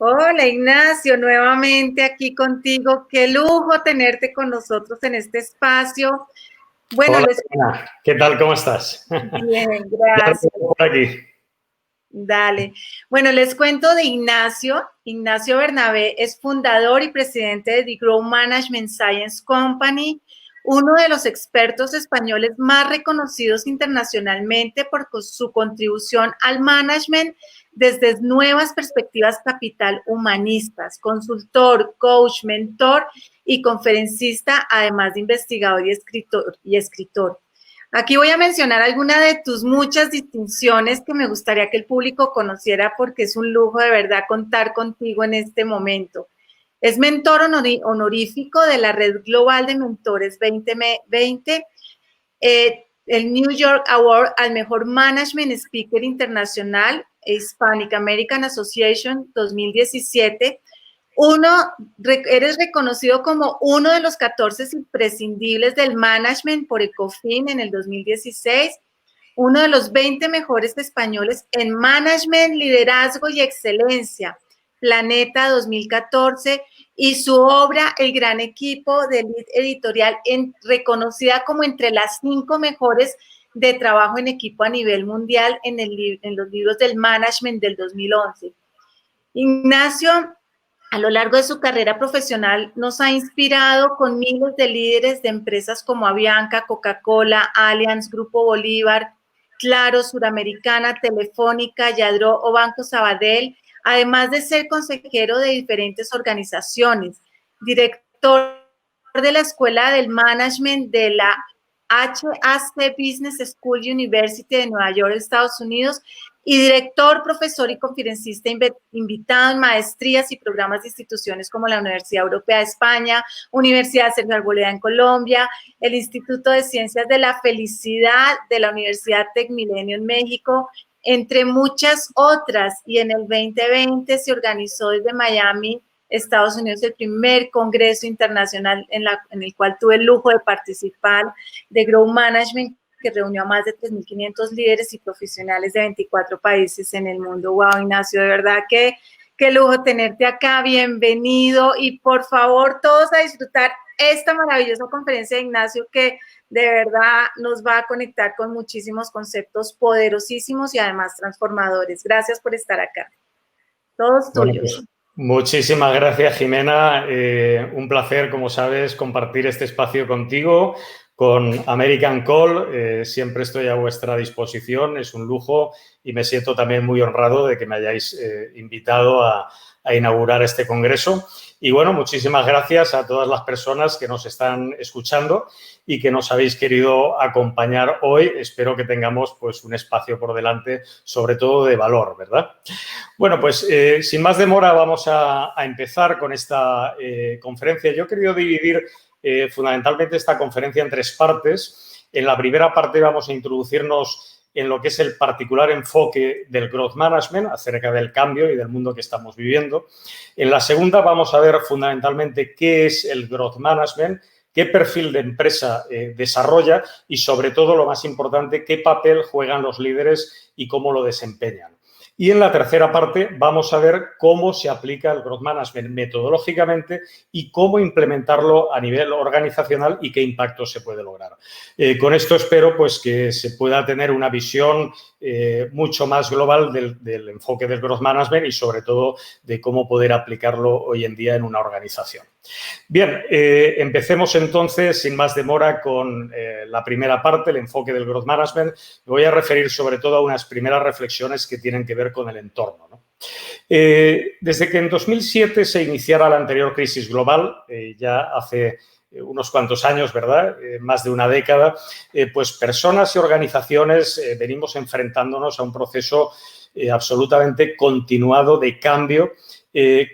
Hola Ignacio, nuevamente aquí contigo. Qué lujo tenerte con nosotros en este espacio. Bueno, Hola, ¿qué tal? ¿Cómo estás? Bien, Ya gracias. por aquí. Dale. Bueno, les cuento de Ignacio. Ignacio Bernabé es fundador y presidente de The Grow Management Science Company, uno de los expertos españoles más reconocidos internacionalmente por su contribución al management desde nuevas perspectivas capital humanistas, consultor, coach, mentor y conferencista, además de investigador y escritor. Aquí voy a mencionar algunas de tus muchas distinciones que me gustaría que el público conociera porque es un lujo de verdad contar contigo en este momento. Es mentor honorífico de la Red Global de Mentores 2020, el New York Award al Mejor Management Speaker Internacional, Hispanic American Association 2017. Eres reconocido como uno de los 14 imprescindibles del management por Ecofin en el 2016, uno de los 20 mejores españoles en management, liderazgo y excelencia, Planeta 2014, y su obra El Gran Equipo de Lead Editorial, reconocida como entre las 5 mejores de trabajo en equipo a nivel mundial en los libros del management del 2011. Ignacio, a lo largo de su carrera profesional, nos ha inspirado con miles de líderes de empresas como Avianca, Coca-Cola, Allianz, Grupo Bolívar, Claro, Suramericana, Telefónica, Yadro o Banco Sabadell, además de ser consejero de diferentes organizaciones, director de la Escuela del Management de la HAC Business School University de Nueva York, Estados Unidos, y director, profesor y conferencista invitado en maestrías y programas de instituciones como la Universidad Europea de España, Universidad Sergio Arboleda en Colombia, el Instituto de Ciencias de la Felicidad de la Universidad TecMilenio en México, entre muchas otras. Y en el 2020 se organizó desde Miami, Estados Unidos, el primer congreso internacional en el cual tuve el lujo de participar, de Grow Management, que reunió a más de 3.500 líderes y profesionales de 24 países en el mundo. Wow, Ignacio, de verdad que qué lujo tenerte acá, bienvenido, y por favor todos a disfrutar esta maravillosa conferencia de Ignacio, que de verdad nos va a conectar con muchísimos conceptos poderosísimos y además transformadores. Gracias por estar acá. Todos tuyos. Pues, muchísimas gracias, Jimena. Un placer, como sabes, compartir este espacio contigo, con American Call. Siempre estoy a vuestra disposición, es un lujo y me siento también muy honrado de que me hayáis invitado a inaugurar este congreso. Y bueno, muchísimas gracias a todas las personas que nos están escuchando y que nos habéis querido acompañar hoy. Espero que tengamos pues un espacio por delante, sobre todo de valor, ¿verdad? Bueno, pues sin más demora vamos a empezar con esta conferencia. Yo he querido dividir fundamentalmente esta conferencia en 3 partes. En la primera parte vamos a introducirnos en lo que es el particular enfoque del growth management, acerca del cambio y del mundo que estamos viviendo. En la segunda vamos a ver fundamentalmente qué es el growth management, qué perfil de empresa desarrolla y, sobre todo, lo más importante, qué papel juegan los líderes y cómo lo desempeñan. Y en la tercera parte vamos a ver cómo se aplica el growth management metodológicamente y cómo implementarlo a nivel organizacional y qué impacto se puede lograr. Con esto espero pues, que se pueda tener una visión mucho más global del enfoque del growth management y, sobre todo, de cómo poder aplicarlo hoy en día en una organización. Bien, empecemos entonces, sin más demora, con la primera parte, el enfoque del growth management. Me voy a referir sobre todo a unas primeras reflexiones que tienen que ver ver con el entorno, ¿no? Desde que en 2007 se iniciara la anterior crisis global, ya hace unos cuantos años, ¿verdad? Más de una década, pues personas y organizaciones venimos enfrentándonos a un proceso absolutamente continuado de cambio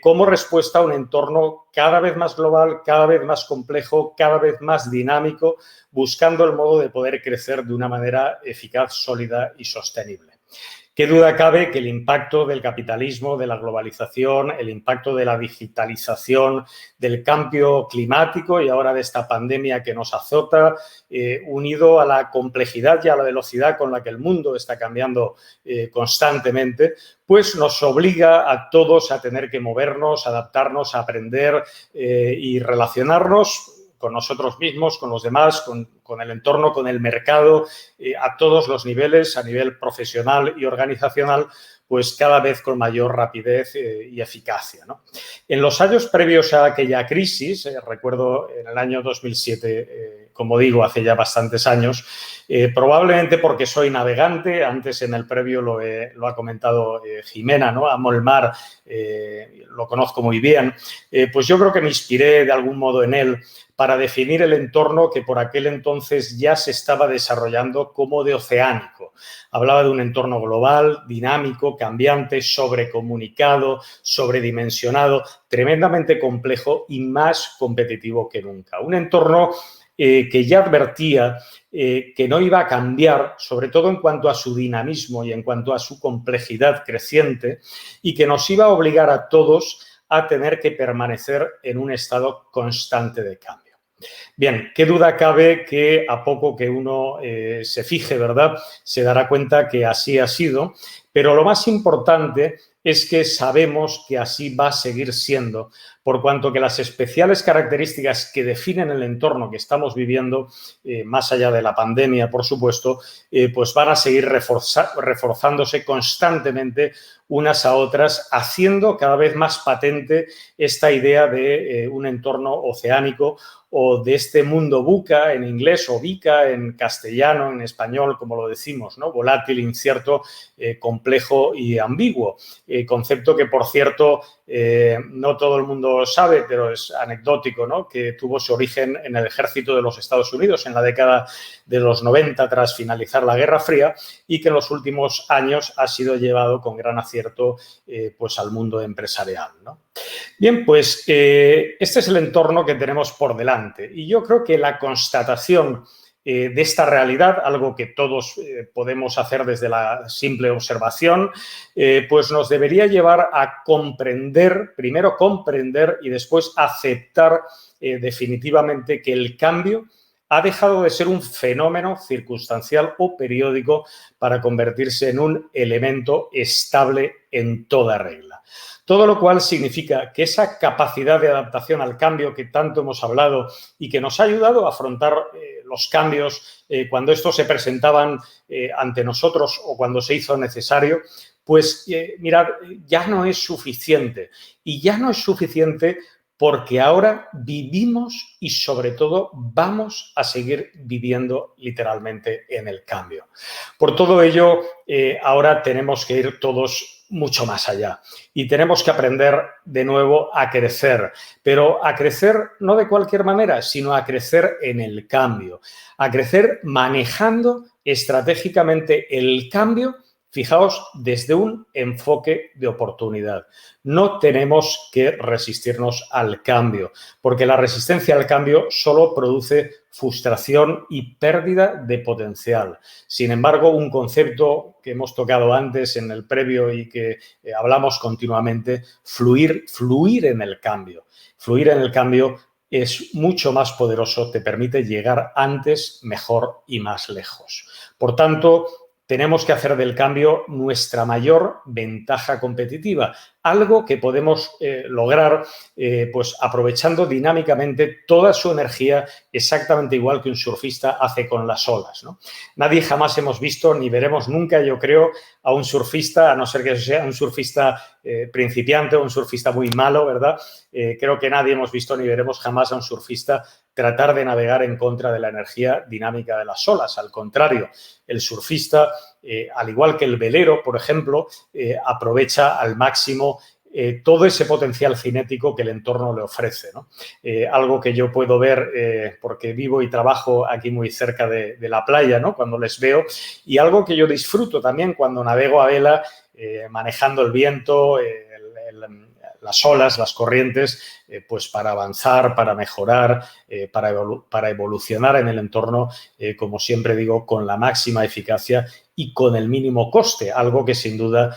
como respuesta a un entorno cada vez más global, cada vez más complejo, cada vez más dinámico, buscando el modo de poder crecer de una manera eficaz, sólida y sostenible. Qué duda cabe que el impacto del capitalismo, de la globalización, el impacto de la digitalización, del cambio climático y ahora de esta pandemia que nos azota, unido a la complejidad y a la velocidad con la que el mundo está cambiando constantemente, pues nos obliga a todos a tener que movernos, adaptarnos, a aprender y relacionarnos con nosotros mismos, con los demás, con el entorno, con el mercado, a todos los niveles, a nivel profesional y organizacional, pues cada vez con mayor rapidez y eficacia, ¿no? En los años previos a aquella crisis, recuerdo en el año 2007, como digo, hace ya bastantes años, probablemente porque soy navegante, antes en el previo lo ha comentado Jimena, ¿no? Amo el mar, lo conozco muy bien, pues yo creo que me inspiré de algún modo en él para definir el entorno que por aquel entonces ya se estaba desarrollando como de oceánico. Hablaba de un entorno global, dinámico, cambiante, sobrecomunicado, sobredimensionado, tremendamente complejo y más competitivo que nunca. Un entorno que ya advertía que no iba a cambiar, sobre todo en cuanto a su dinamismo y en cuanto a su complejidad creciente, y que nos iba a obligar a todos a tener que permanecer en un estado constante de cambio. Bien, qué duda cabe que a poco que uno se fije, ¿verdad?, se dará cuenta que así ha sido, pero lo más importante es que sabemos que así va a seguir siendo, por cuanto que las especiales características que definen el entorno que estamos viviendo, más allá de la pandemia, por supuesto, pues van a seguir reforzándose constantemente unas a otras, haciendo cada vez más patente esta idea de un entorno oceánico o de este mundo VUCA en inglés o VICA en castellano, en español, como lo decimos, ¿no? Volátil, incierto, complejo y ambiguo. Concepto que, por cierto, no todo el mundo sabe, pero es anecdótico, ¿no?, que tuvo su origen en el ejército de los Estados Unidos en la década de los 90 tras finalizar la Guerra Fría y que en los últimos años ha sido llevado con gran acierto pues al mundo empresarial, ¿no? Bien, pues este es el entorno que tenemos por delante y yo creo que la constatación de esta realidad, algo que todos podemos hacer desde la simple observación, pues nos debería llevar a comprender, primero comprender y después aceptar definitivamente que el cambio ha dejado de ser un fenómeno circunstancial o periódico para convertirse en un elemento estable en toda regla. Todo lo cual significa que esa capacidad de adaptación al cambio que tanto hemos hablado y que nos ha ayudado a afrontar los cambios cuando estos se presentaban ante nosotros o cuando se hizo necesario, pues mirad, ya no es suficiente. Y ya no es suficiente porque ahora vivimos y sobre todo vamos a seguir viviendo literalmente en el cambio. Por todo ello, ahora tenemos que ir todos mucho más allá y tenemos que aprender de nuevo a crecer, pero a crecer no de cualquier manera, sino a crecer en el cambio, a crecer manejando estratégicamente el cambio. Fijaos, desde un enfoque de oportunidad. No tenemos que resistirnos al cambio, porque la resistencia al cambio solo produce frustración y pérdida de potencial. Sin embargo, un concepto que hemos tocado antes en el previo y que hablamos continuamente, fluir en el cambio. Fluir en el cambio es mucho más poderoso, te permite llegar antes, mejor y más lejos. Por tanto, tenemos que hacer del cambio nuestra mayor ventaja competitiva, algo que podemos lograr pues aprovechando dinámicamente toda su energía exactamente igual que un surfista hace con las olas, ¿no? Nadie jamás hemos visto ni veremos nunca, yo creo, a un surfista, a no ser que sea un surfista principiante o un surfista muy malo, ¿verdad? Creo que nadie hemos visto ni veremos jamás a un surfista tratar de navegar en contra de la energía dinámica de las olas. Al contrario, el surfista, al igual que el velero, por ejemplo, aprovecha al máximo todo ese potencial cinético que el entorno le ofrece, ¿no? Algo que yo puedo ver porque vivo y trabajo aquí muy cerca de la playa, ¿no? Cuando les veo, y algo que yo disfruto también cuando navego a vela, manejando el viento, las olas, las corrientes, pues para avanzar, para mejorar, para evolucionar en el entorno, como siempre digo, con la máxima eficacia y con el mínimo coste, algo que sin duda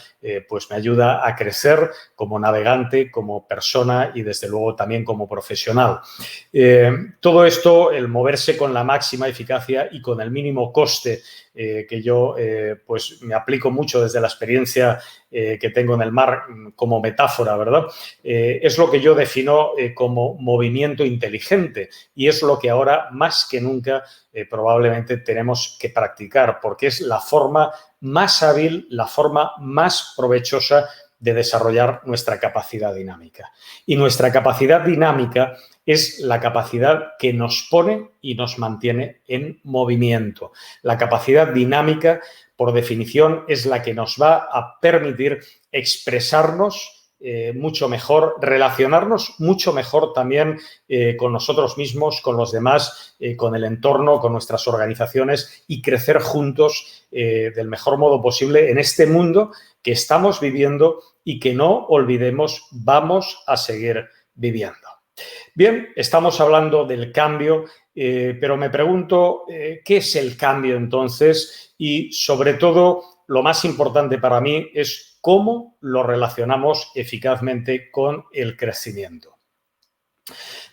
pues me ayuda a crecer como navegante, como persona y desde luego también como profesional. Todo esto, el moverse con la máxima eficacia y con el mínimo coste, que yo pues me aplico mucho desde la experiencia que tengo en el mar como metáfora, ¿verdad? Es lo que yo defino como movimiento inteligente y es lo que ahora más que nunca probablemente tenemos que practicar porque es la forma más hábil, la forma más provechosa de desarrollar nuestra capacidad dinámica. Y nuestra capacidad dinámica es la capacidad que nos pone y nos mantiene en movimiento. La capacidad dinámica, por definición, es la que nos va a permitir expresarnos mucho mejor, relacionarnos mucho mejor también con nosotros mismos, con los demás, con el entorno, con nuestras organizaciones y crecer juntos del mejor modo posible en este mundo que estamos viviendo y que no olvidemos, vamos a seguir viviendo. Bien, estamos hablando del cambio, pero me pregunto qué es el cambio entonces y sobre todo lo más importante para mí es cómo lo relacionamos eficazmente con el crecimiento.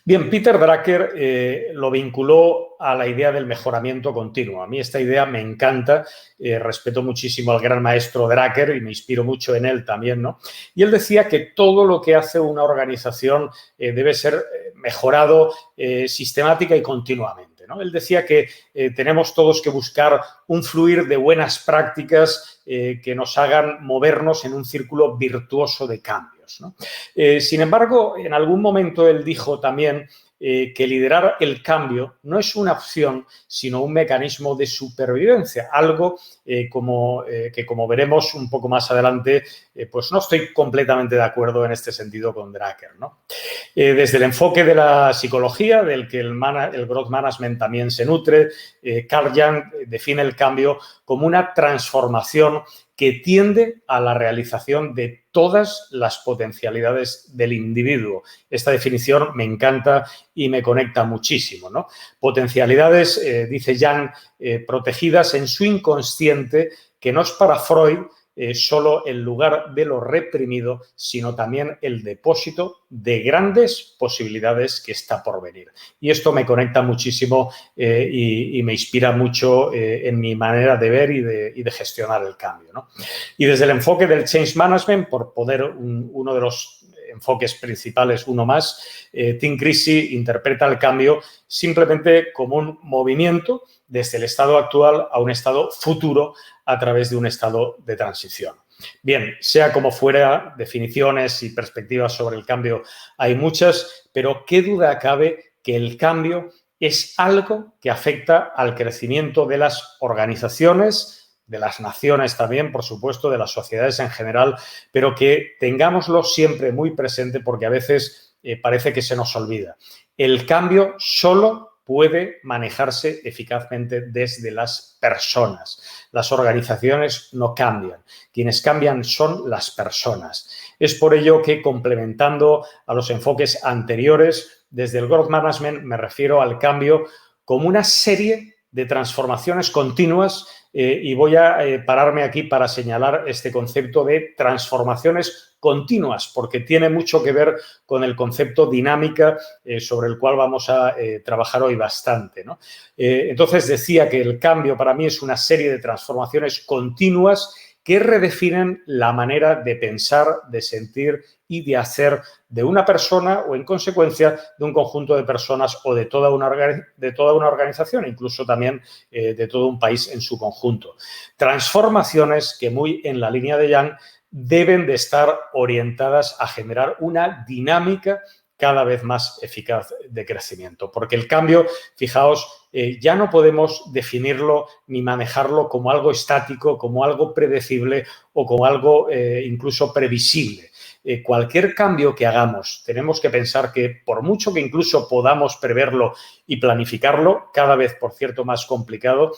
Bien, Peter Drucker lo vinculó a la idea del mejoramiento continuo. A mí esta idea me encanta, respeto muchísimo al gran maestro Drucker y me inspiro mucho en él también, ¿no? Y él decía que todo lo que hace una organización debe ser mejorado sistemática y continuamente, ¿no? Él decía que tenemos todos que buscar un fluir de buenas prácticas que nos hagan movernos en un círculo virtuoso de cambios, ¿no? Sin embargo, en algún momento él dijo también que liderar el cambio no es una opción, sino un mecanismo de supervivencia, algo que como veremos un poco más adelante, pues no estoy completamente de acuerdo en este sentido con Drucker, ¿no? Desde el enfoque de la psicología, del que el growth management también se nutre, Carl Jung define el cambio como una transformación que tiende a la realización de todas las potencialidades del individuo. Esta definición me encanta y me conecta muchísimo, ¿no? Potencialidades, dice Jung, protegidas en su inconsciente, que no es para Freud solo el lugar de lo reprimido, sino también el depósito de grandes posibilidades que está por venir. Y esto me conecta muchísimo y me inspira mucho en mi manera de ver y de gestionar el cambio, ¿no? Y desde el enfoque del change management, por poner uno de los enfoques principales, uno más, Tim Creasy interpreta el cambio simplemente como un movimiento desde el estado actual a un estado futuro a través de un estado de transición. Bien, sea como fuera, definiciones y perspectivas sobre el cambio hay muchas, pero qué duda cabe que el cambio es algo que afecta al crecimiento de las organizaciones, de las naciones también, por supuesto, de las sociedades en general, pero que tengámoslo siempre muy presente porque a veces parece que se nos olvida. El cambio solo puede manejarse eficazmente desde las personas. Las organizaciones no cambian. Quienes cambian son las personas. Es por ello que, complementando a los enfoques anteriores, desde el Growth Management me refiero al cambio como una serie de transformaciones continuas y voy a pararme aquí para señalar este concepto de transformaciones continuas, porque tiene mucho que ver con el concepto dinámica sobre el cual vamos a trabajar hoy bastante, ¿no? Entonces decía que el cambio para mí es una serie de transformaciones continuas que redefinen la manera de pensar, de sentir y de hacer de una persona o, en consecuencia, de un conjunto de personas o de toda una organización, incluso también de todo un país en su conjunto. Transformaciones que, muy en la línea de Jung, deben de estar orientadas a generar una dinámica cada vez más eficaz de crecimiento. Porque el cambio, fijaos, ya no podemos definirlo ni manejarlo como algo estático, como algo predecible o como algo incluso previsible. Cualquier cambio que hagamos, tenemos que pensar que por mucho que incluso podamos preverlo y planificarlo, cada vez, por cierto, más complicado,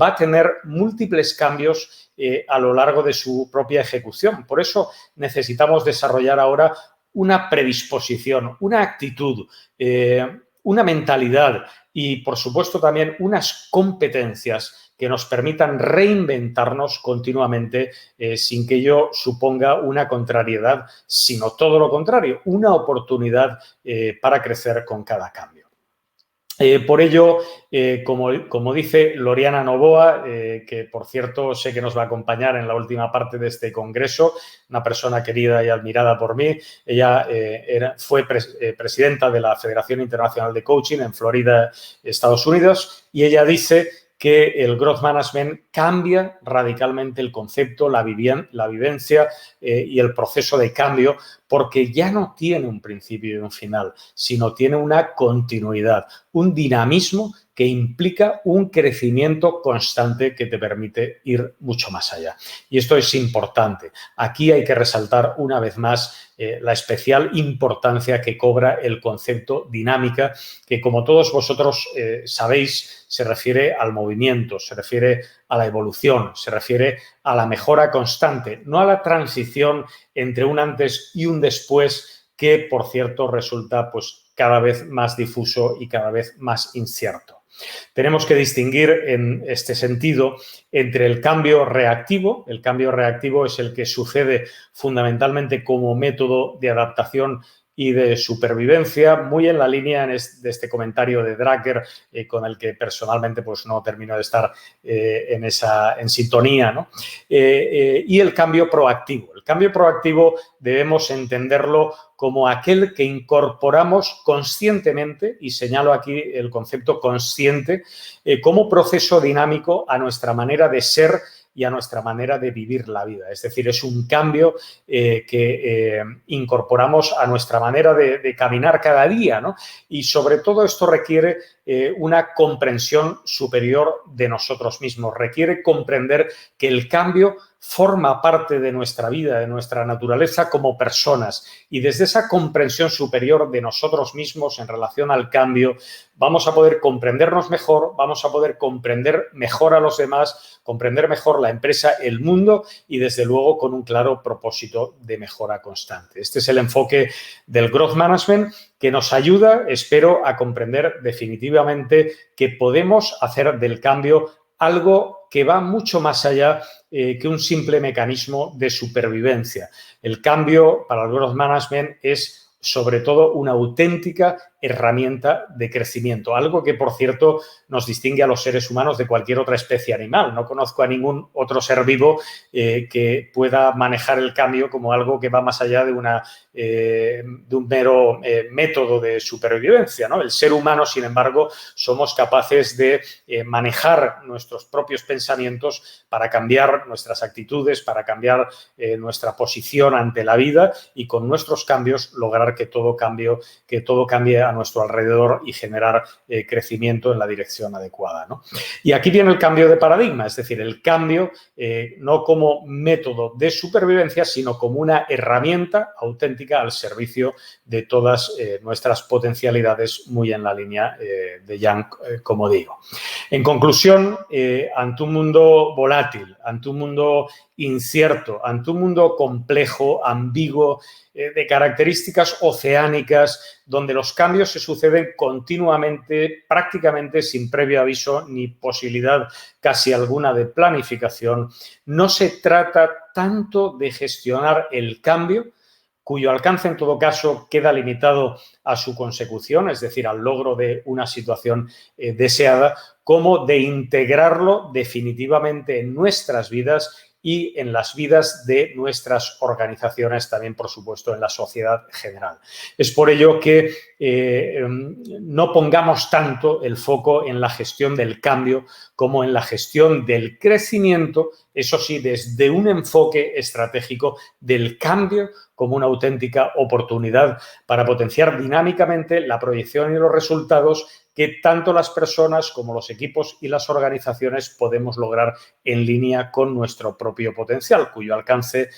va a tener múltiples cambios a lo largo de su propia ejecución. Por eso necesitamos desarrollar ahora una predisposición, una actitud, una mentalidad y, por supuesto, también unas competencias que nos permitan reinventarnos continuamente sin que ello suponga una contrariedad, sino todo lo contrario, una oportunidad para crecer con cada cambio. Por ello, como dice Loriana Novoa, que por cierto sé que nos va a acompañar en la última parte de este congreso, una persona querida y admirada por mí, ella fue presidenta de la Federación Internacional de Coaching en Florida, Estados Unidos, y ella dice que el Growth Management cambia radicalmente el concepto, la vivencia y el proceso de cambio, porque ya no tiene un principio y un final, sino tiene una continuidad, un dinamismo que implica un crecimiento constante que te permite ir mucho más allá. Y esto es importante. Aquí hay que resaltar una vez más la especial importancia que cobra el concepto dinámica, que como todos vosotros sabéis, se refiere al movimiento, se refiere a la evolución, se refiere a la mejora constante, no a la transición entre un antes y un después, que, por cierto, resulta pues cada vez más difuso y cada vez más incierto. Tenemos que distinguir en este sentido entre el cambio reactivo. El cambio reactivo es el que sucede fundamentalmente como método de adaptación y de supervivencia, muy en la línea de este comentario de Drucker, con el que personalmente pues, no termino de estar en sintonía, ¿no? Y el cambio proactivo. El cambio proactivo debemos entenderlo como aquel que incorporamos conscientemente, y señalo aquí el concepto consciente, como proceso dinámico a nuestra manera de ser y a nuestra manera de vivir la vida. Es decir, es un cambio que incorporamos a nuestra manera de caminar cada día, ¿no? Y sobre todo esto requiere una comprensión superior de nosotros mismos. Requiere comprender que el cambio forma parte de nuestra vida, de nuestra naturaleza como personas. Y desde esa comprensión superior de nosotros mismos en relación al cambio, vamos a poder comprendernos mejor, vamos a poder comprender mejor a los demás, comprender mejor la empresa, el mundo y, desde luego, con un claro propósito de mejora constante. Este es el enfoque del Growth Management que nos ayuda, espero, a comprender definitivamente que podemos hacer del cambio algo que va mucho más allá que un simple mecanismo de supervivencia. El cambio para el Growth Management es, sobre todo, una auténtica herramienta de crecimiento, algo que, por cierto, nos distingue a los seres humanos de cualquier otra especie animal. No conozco a ningún otro ser vivo que pueda manejar el cambio como algo que va más allá de un mero método de supervivencia, ¿no? El ser humano, sin embargo, somos capaces de manejar nuestros propios pensamientos para cambiar nuestras actitudes, para cambiar nuestra posición ante la vida y, con nuestros cambios, lograr que todo cambie a nuestro alrededor y generar crecimiento en la dirección adecuada, ¿no? Y aquí viene el cambio de paradigma, es decir, el cambio no como método de supervivencia, sino como una herramienta auténtica al servicio de todas nuestras potencialidades, muy en la línea de Young, como digo. En conclusión, ante un mundo volátil, ante un mundo incierto, ante un mundo complejo, ambiguo, de características oceánicas, donde los cambios se suceden continuamente, prácticamente sin previo aviso ni posibilidad casi alguna de planificación, no se trata tanto de gestionar el cambio, cuyo alcance, en todo caso, queda limitado a su consecución, es decir, al logro de una situación deseada, como de integrarlo definitivamente en nuestras vidas y en las vidas de nuestras organizaciones, también, por supuesto, en la sociedad general. Es por ello que no pongamos tanto el foco en la gestión del cambio como en la gestión del crecimiento eso sí, desde un enfoque estratégico del cambio como una auténtica oportunidad para potenciar dinámicamente la proyección y los resultados que tanto las personas como los equipos y las organizaciones podemos lograr en línea con nuestro propio potencial, cuyo alcance,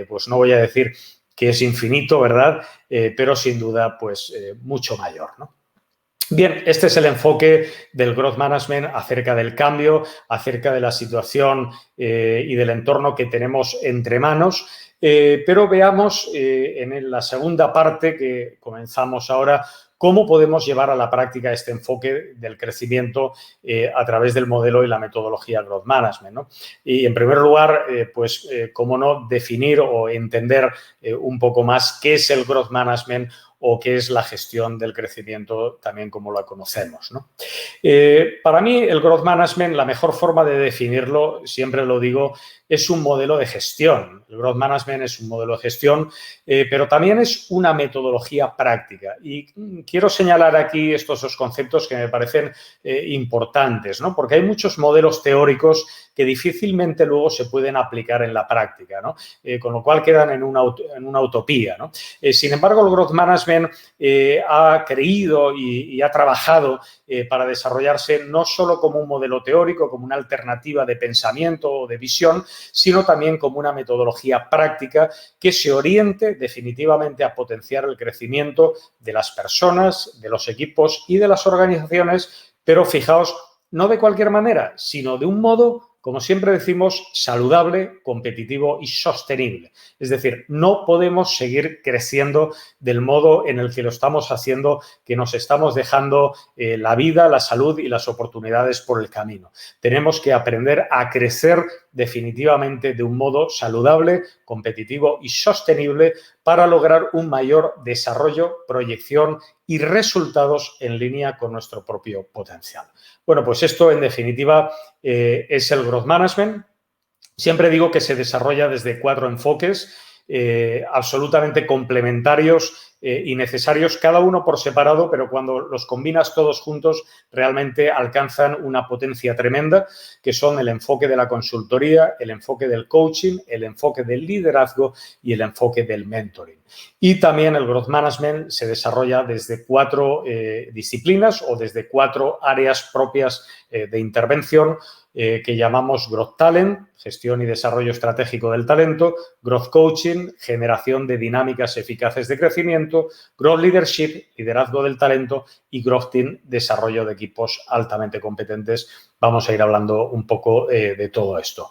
pues no voy a decir que es infinito, ¿verdad? Pero sin duda, pues mucho mayor, ¿no? Bien, este es el enfoque del Growth Management acerca del cambio, acerca de la situación y del entorno que tenemos entre manos. Pero veamos en la segunda parte que comenzamos ahora cómo podemos llevar a la práctica este enfoque del crecimiento a través del modelo y la metodología Growth Management, ¿no? Y en primer lugar, pues cómo no definir o entender un poco más qué es el Growth Management o qué es la gestión del crecimiento también como la conocemos, ¿no? Para mí el Growth Management, la mejor forma de definirlo, siempre lo digo, es un modelo de gestión. El Growth Management es un modelo de gestión, pero también es una metodología práctica. Y quiero señalar aquí estos dos conceptos que me parecen importantes, ¿no? Porque hay muchos modelos teóricos que difícilmente luego se pueden aplicar en la práctica, ¿no? Con lo cual quedan en una utopía, ¿no? Sin embargo, el Growth Management ha creído y ha trabajado para desarrollarse no solo como un modelo teórico, como una alternativa de pensamiento o de visión, sino también como una metodología práctica que se oriente definitivamente a potenciar el crecimiento de las personas, de los equipos y de las organizaciones, pero fijaos, no de cualquier manera, sino de un modo, como siempre decimos, saludable, competitivo y sostenible. Es decir, no podemos seguir creciendo del modo en el que lo estamos haciendo, que nos estamos dejando la vida, la salud y las oportunidades por el camino. Tenemos que aprender a crecer definitivamente de un modo saludable, competitivo y sostenible para lograr un mayor desarrollo, proyección y resultados en línea con nuestro propio potencial. Bueno, pues esto en definitiva es el Growth Management. Siempre digo que se desarrolla desde 4 enfoques absolutamente complementarios y necesarios, cada uno por separado, pero cuando los combinas todos juntos realmente alcanzan una potencia tremenda, que son el enfoque de la consultoría, el enfoque del coaching, el enfoque del liderazgo y el enfoque del mentoring. Y también el Growth Management se desarrolla desde 4 disciplinas o desde 4 áreas propias de intervención que llamamos Growth Talent, gestión y desarrollo estratégico del talento, Growth Coaching, generación de dinámicas eficaces de crecimiento, Growth Leadership, liderazgo del talento y Growth Team, desarrollo de equipos altamente competentes. Vamos a ir hablando un poco de todo esto.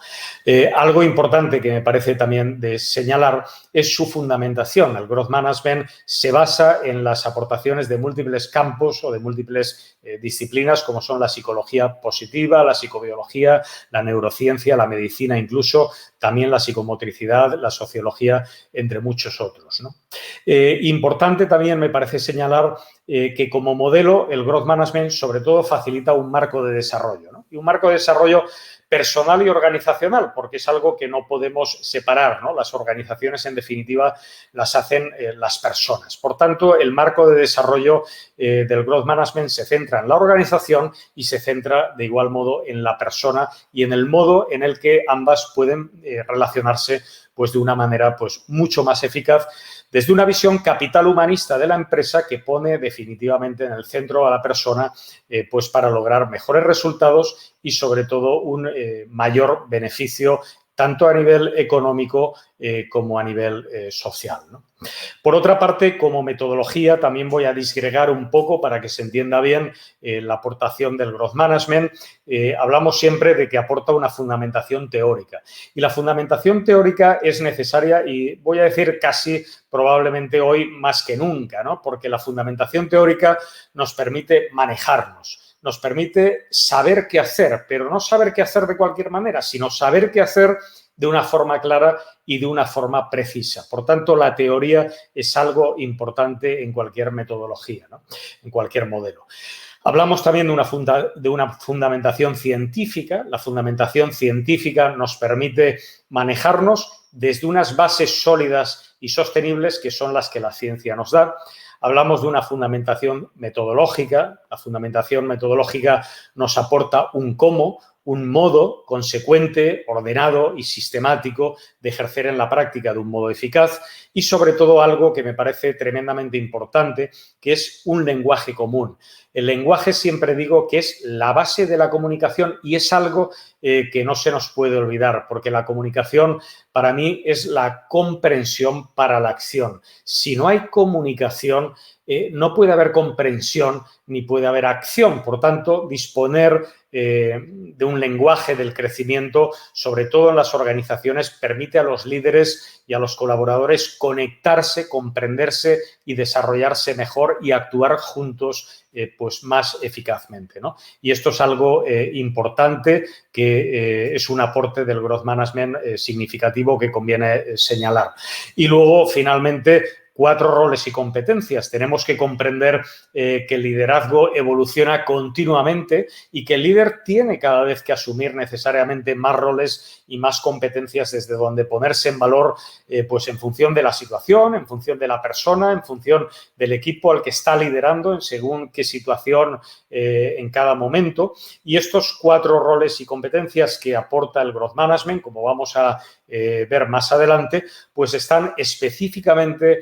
Algo importante que me parece también de señalar es su fundamentación. El Growth Management se basa en las aportaciones de múltiples campos o de múltiples disciplinas como son la psicología positiva, la psicobiología, la neurociencia, la medicina, incluso también la psicomotricidad, la sociología, entre muchos otros, ¿no? Importante también me parece señalar que como modelo el Growth Management sobre todo facilita un marco de desarrollo, ¿no? Y un marco de desarrollo personal y organizacional, porque es algo que no podemos separar, ¿no? Las organizaciones, en definitiva, las hacen las personas. Por tanto, el marco de desarrollo del Growth Management se centra en la organización y se centra de igual modo en la persona y en el modo en el que ambas pueden relacionarse pues, de una manera pues, mucho más eficaz desde una visión capital humanista de la empresa que pone definitivamente en el centro a la persona pues para lograr mejores resultados y sobre todo un mayor beneficio tanto a nivel económico como a nivel social, ¿no? Por otra parte, como metodología, también voy a disgregar un poco para que se entienda bien la aportación del Growth Management. Hablamos siempre de que aporta una fundamentación teórica. Y la fundamentación teórica es necesaria y voy a decir casi probablemente hoy más que nunca, ¿no? Porque la fundamentación teórica nos permite manejarnos. Nos permite saber qué hacer, pero no saber qué hacer de cualquier manera, sino saber qué hacer de una forma clara y de una forma precisa. Por tanto, la teoría es algo importante en cualquier metodología, ¿no? En cualquier modelo. Hablamos también de una fundamentación científica. La fundamentación científica nos permite manejarnos desde unas bases sólidas y sostenibles que son las que la ciencia nos da. Hablamos de una fundamentación metodológica. La fundamentación metodológica nos aporta un cómo un modo consecuente, ordenado y sistemático de ejercer en la práctica de un modo eficaz y, sobre todo, algo que me parece tremendamente importante, que es un lenguaje común. El lenguaje, siempre digo, que es la base de la comunicación y es algo que no se nos puede olvidar, porque la comunicación para mí es la comprensión para la acción. Si no hay comunicación, no puede haber comprensión ni puede haber acción. Por tanto, disponer de un lenguaje del crecimiento, sobre todo en las organizaciones, permite a los líderes y a los colaboradores conectarse, comprenderse y desarrollarse mejor y actuar juntos pues más eficazmente, ¿no? Y esto es algo importante que es un aporte del Growth Management significativo que conviene señalar. Y luego, finalmente, 4 roles y competencias. Tenemos que comprender que el liderazgo evoluciona continuamente y que el líder tiene cada vez que asumir necesariamente más roles y más competencias desde donde ponerse en valor pues en función de la situación, en función de la persona, en función del equipo al que está liderando, en según qué situación en cada momento. Y estos 4 roles y competencias que aporta el Growth Management, como vamos a ver más adelante, pues están específicamente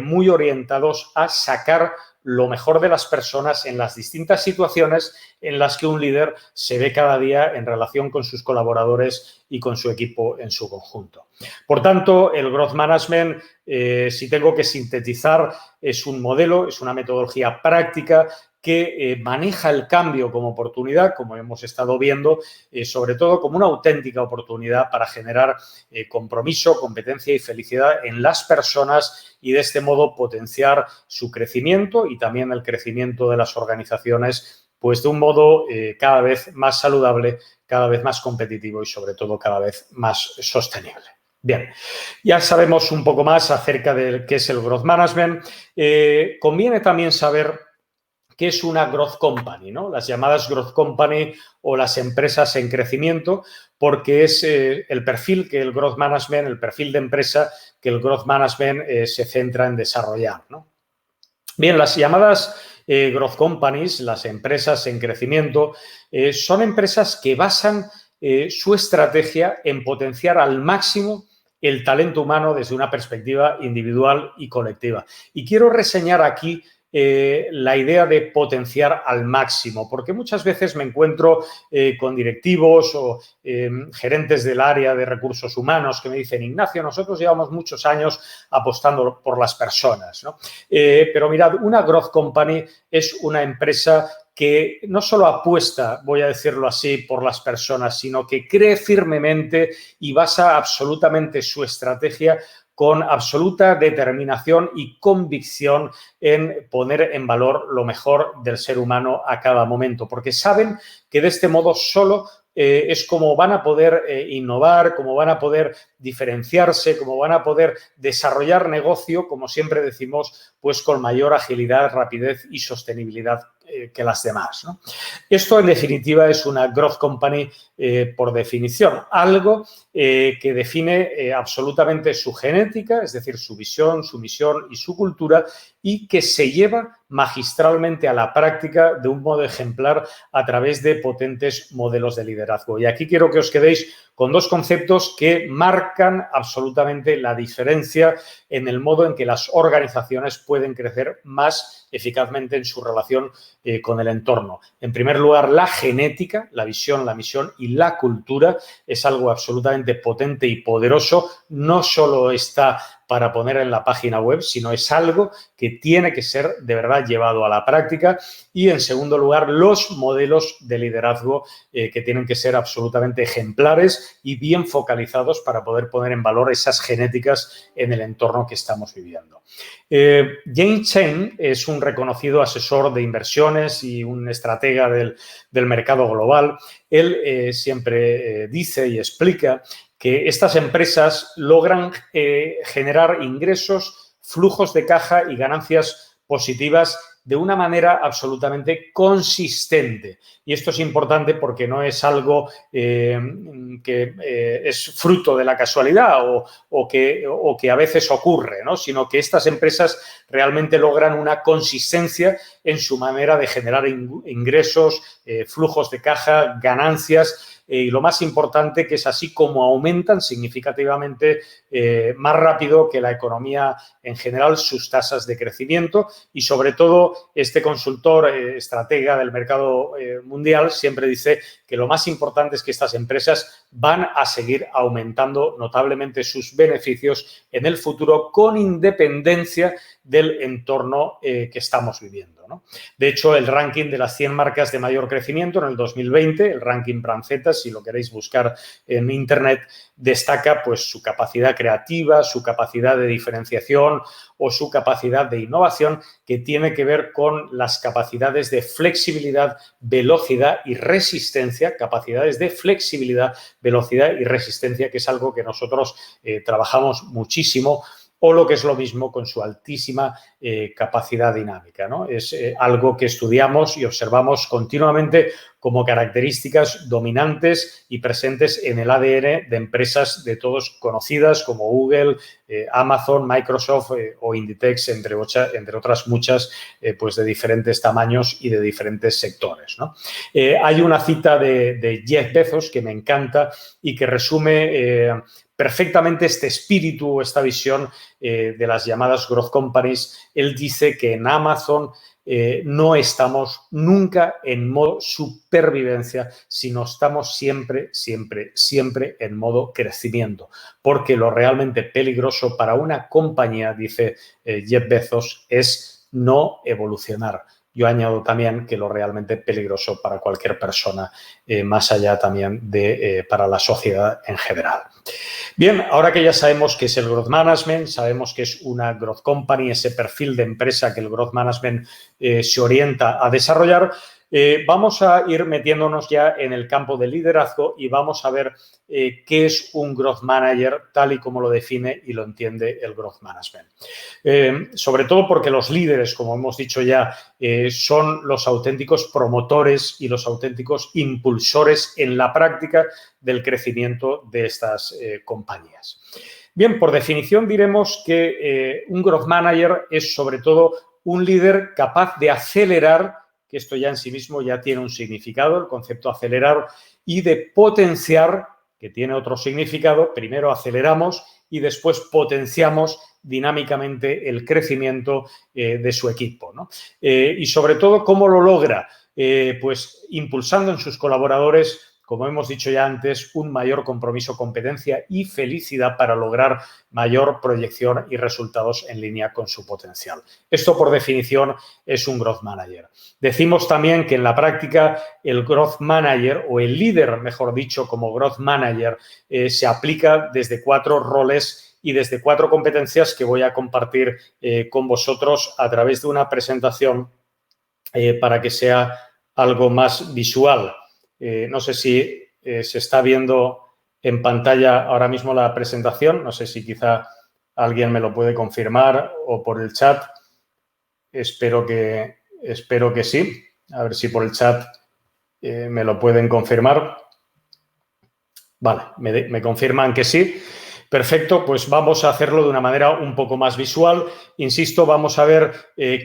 muy orientados a sacar lo mejor de las personas en las distintas situaciones en las que un líder se ve cada día en relación con sus colaboradores y con su equipo en su conjunto. Por tanto, el Growth Management, si tengo que sintetizar, es un modelo, es una metodología práctica que maneja el cambio como oportunidad, como hemos estado viendo, sobre todo como una auténtica oportunidad para generar compromiso, competencia y felicidad en las personas y de este modo potenciar su crecimiento y también el crecimiento de las organizaciones, pues de un modo cada vez más saludable, cada vez más competitivo y sobre todo cada vez más sostenible. Bien, ya sabemos un poco más acerca de qué es el Growth Management. Conviene también saber qué es una Growth Company, ¿no? Las llamadas Growth Company o las empresas en crecimiento, porque es el perfil que el Growth Management, el perfil de empresa que el Growth Management se centra en desarrollar, ¿no? Bien, las llamadas Growth Companies, las empresas en crecimiento, son empresas que basan su estrategia en potenciar al máximo el talento humano desde una perspectiva individual y colectiva. Y quiero reseñar aquí la idea de potenciar al máximo, porque muchas veces me encuentro con directivos o gerentes del área de recursos humanos que me dicen: Ignacio, nosotros llevamos muchos años apostando por las personas, ¿no? Pero mirad, una Growth Company es una empresa que no solo apuesta, voy a decirlo así, por las personas, sino que cree firmemente y basa absolutamente su estrategia con absoluta determinación y convicción en poner en valor lo mejor del ser humano a cada momento, porque saben que de este modo solo es como van a poder innovar, como van a poder diferenciarse, como van a poder desarrollar negocio, como siempre decimos, pues con mayor agilidad, rapidez y sostenibilidad que las demás, ¿no? Esto, en definitiva, es una Growth Company por definición, algo que define absolutamente su genética, es decir, su visión, su misión y su cultura, y que se lleva magistralmente a la práctica de un modo ejemplar a través de potentes modelos de liderazgo. Y aquí quiero que os quedéis con 2 conceptos que marcan absolutamente la diferencia en el modo en que las organizaciones pueden crecer más eficazmente en su relación con el entorno. En primer lugar, la genética, la visión, la misión y la cultura es algo absolutamente potente y poderoso. No solo está para poner en la página web, sino es algo que tiene que ser de verdad llevado a la práctica. Y, en segundo lugar, los modelos de liderazgo que tienen que ser absolutamente ejemplares y bien focalizados para poder poner en valor esas genéticas en el entorno que estamos viviendo. James Chen es un reconocido asesor de inversiones y un estratega del mercado global. Él siempre dice y explica que estas empresas logran generar ingresos, flujos de caja y ganancias positivas de una manera absolutamente consistente. Y esto es importante porque no es algo que es fruto de la casualidad o que a veces ocurre, ¿no? Sino que estas empresas realmente logran una consistencia en su manera de generar ingresos, flujos de caja, ganancias, y lo más importante que es así como aumentan significativamente más rápido que la economía en general sus tasas de crecimiento y sobre todo este consultor estratega del mercado mundial siempre dice que lo más importante es que estas empresas van a seguir aumentando notablemente sus beneficios en el futuro con independencia del entorno que estamos viviendo, ¿no? De hecho, el ranking de las 100 marcas de mayor crecimiento en el 2020, el ranking Branceta, si lo queréis buscar en Internet, destaca pues su capacidad creativa, su capacidad de diferenciación o su capacidad de innovación que tiene que ver con las capacidades de flexibilidad, velocidad y resistencia, capacidades de flexibilidad, velocidad y resistencia, que es algo que nosotros trabajamos muchísimo, o lo que es lo mismo con su altísima capacidad dinámica, ¿no? Es algo que estudiamos y observamos continuamente como características dominantes y presentes en el ADN de empresas de todos conocidas como Google, Amazon, Microsoft o Inditex, entre otras muchas pues de diferentes tamaños y de diferentes sectores, ¿no? Hay una cita de Jeff Bezos que me encanta y que resume perfectamente este espíritu, esta visión de las llamadas growth companies. Él dice que en Amazon no estamos nunca en modo supervivencia, sino estamos siempre, siempre, siempre en modo crecimiento. Porque lo realmente peligroso para una compañía, dice Jeff Bezos, es no evolucionar. Yo añado también que lo realmente peligroso para cualquier persona, más allá también de para la sociedad en general. Bien, ahora que ya sabemos qué es el Growth Management, sabemos que es una Growth Company, ese perfil de empresa que el Growth Management se orienta a desarrollar, vamos a ir metiéndonos ya en el campo del liderazgo y vamos a ver qué es un Growth Manager tal y como lo define y lo entiende el Growth Management. Sobre todo porque los líderes, como hemos dicho ya, son los auténticos promotores y los auténticos impulsores en la práctica del crecimiento de estas compañías. Bien, por definición diremos que un Growth Manager es sobre todo un líder capaz de acelerar, que esto ya en sí mismo ya tiene un significado, el concepto acelerar, y de potenciar, que tiene otro significado. Primero aceleramos y después potenciamos dinámicamente el crecimiento de su equipo, ¿no? Y sobre todo, ¿cómo lo logra? Pues impulsando en sus colaboradores, como hemos dicho ya antes, un mayor compromiso, competencia y felicidad para lograr mayor proyección y resultados en línea con su potencial. Esto, por definición, es un Growth Manager. Decimos también que en la práctica el Growth Manager, o el líder, mejor dicho, como Growth Manager, se aplica desde 4 roles y desde 4 competencias que voy a compartir con vosotros a través de una presentación para que sea algo más visual. No sé si se está viendo en pantalla ahora mismo la presentación. No sé si quizá alguien me lo puede confirmar o por el chat. Espero que sí. A ver si por el chat me lo pueden confirmar. Vale, me confirman que sí. Perfecto, pues vamos a hacerlo de una manera un poco más visual. Insisto, vamos a ver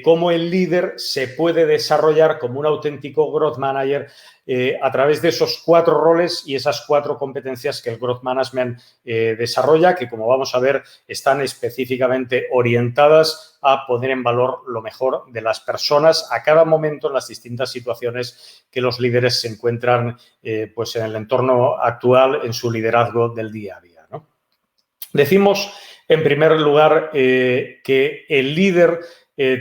cómo el líder se puede desarrollar como un auténtico Growth Manager a través de esos 4 roles y esas 4 competencias que el Growth Management desarrolla, que como vamos a ver están específicamente orientadas a poner en valor lo mejor de las personas a cada momento en las distintas situaciones que los líderes se encuentran pues en el entorno actual, en su liderazgo del día a día, ¿no? Decimos, en primer lugar, que el líder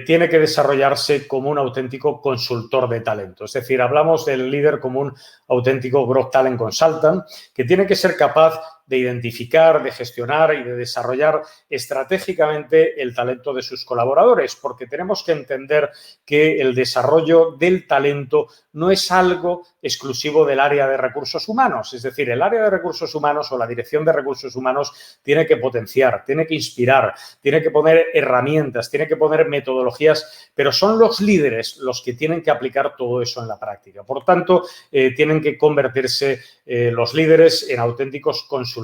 tiene que desarrollarse como un auténtico consultor de talento. Es decir, hablamos del líder como un auténtico Growth Talent Consultant que tiene que ser capaz de identificar, de gestionar y de desarrollar estratégicamente el talento de sus colaboradores, porque tenemos que entender que el desarrollo del talento no es algo exclusivo del área de recursos humanos. Es decir, el área de recursos humanos o la dirección de recursos humanos tiene que potenciar, tiene que inspirar, tiene que poner herramientas, tiene que poner metodologías, pero son los líderes los que tienen que aplicar todo eso en la práctica. Por tanto, tienen que convertirse los líderes en auténticos consultores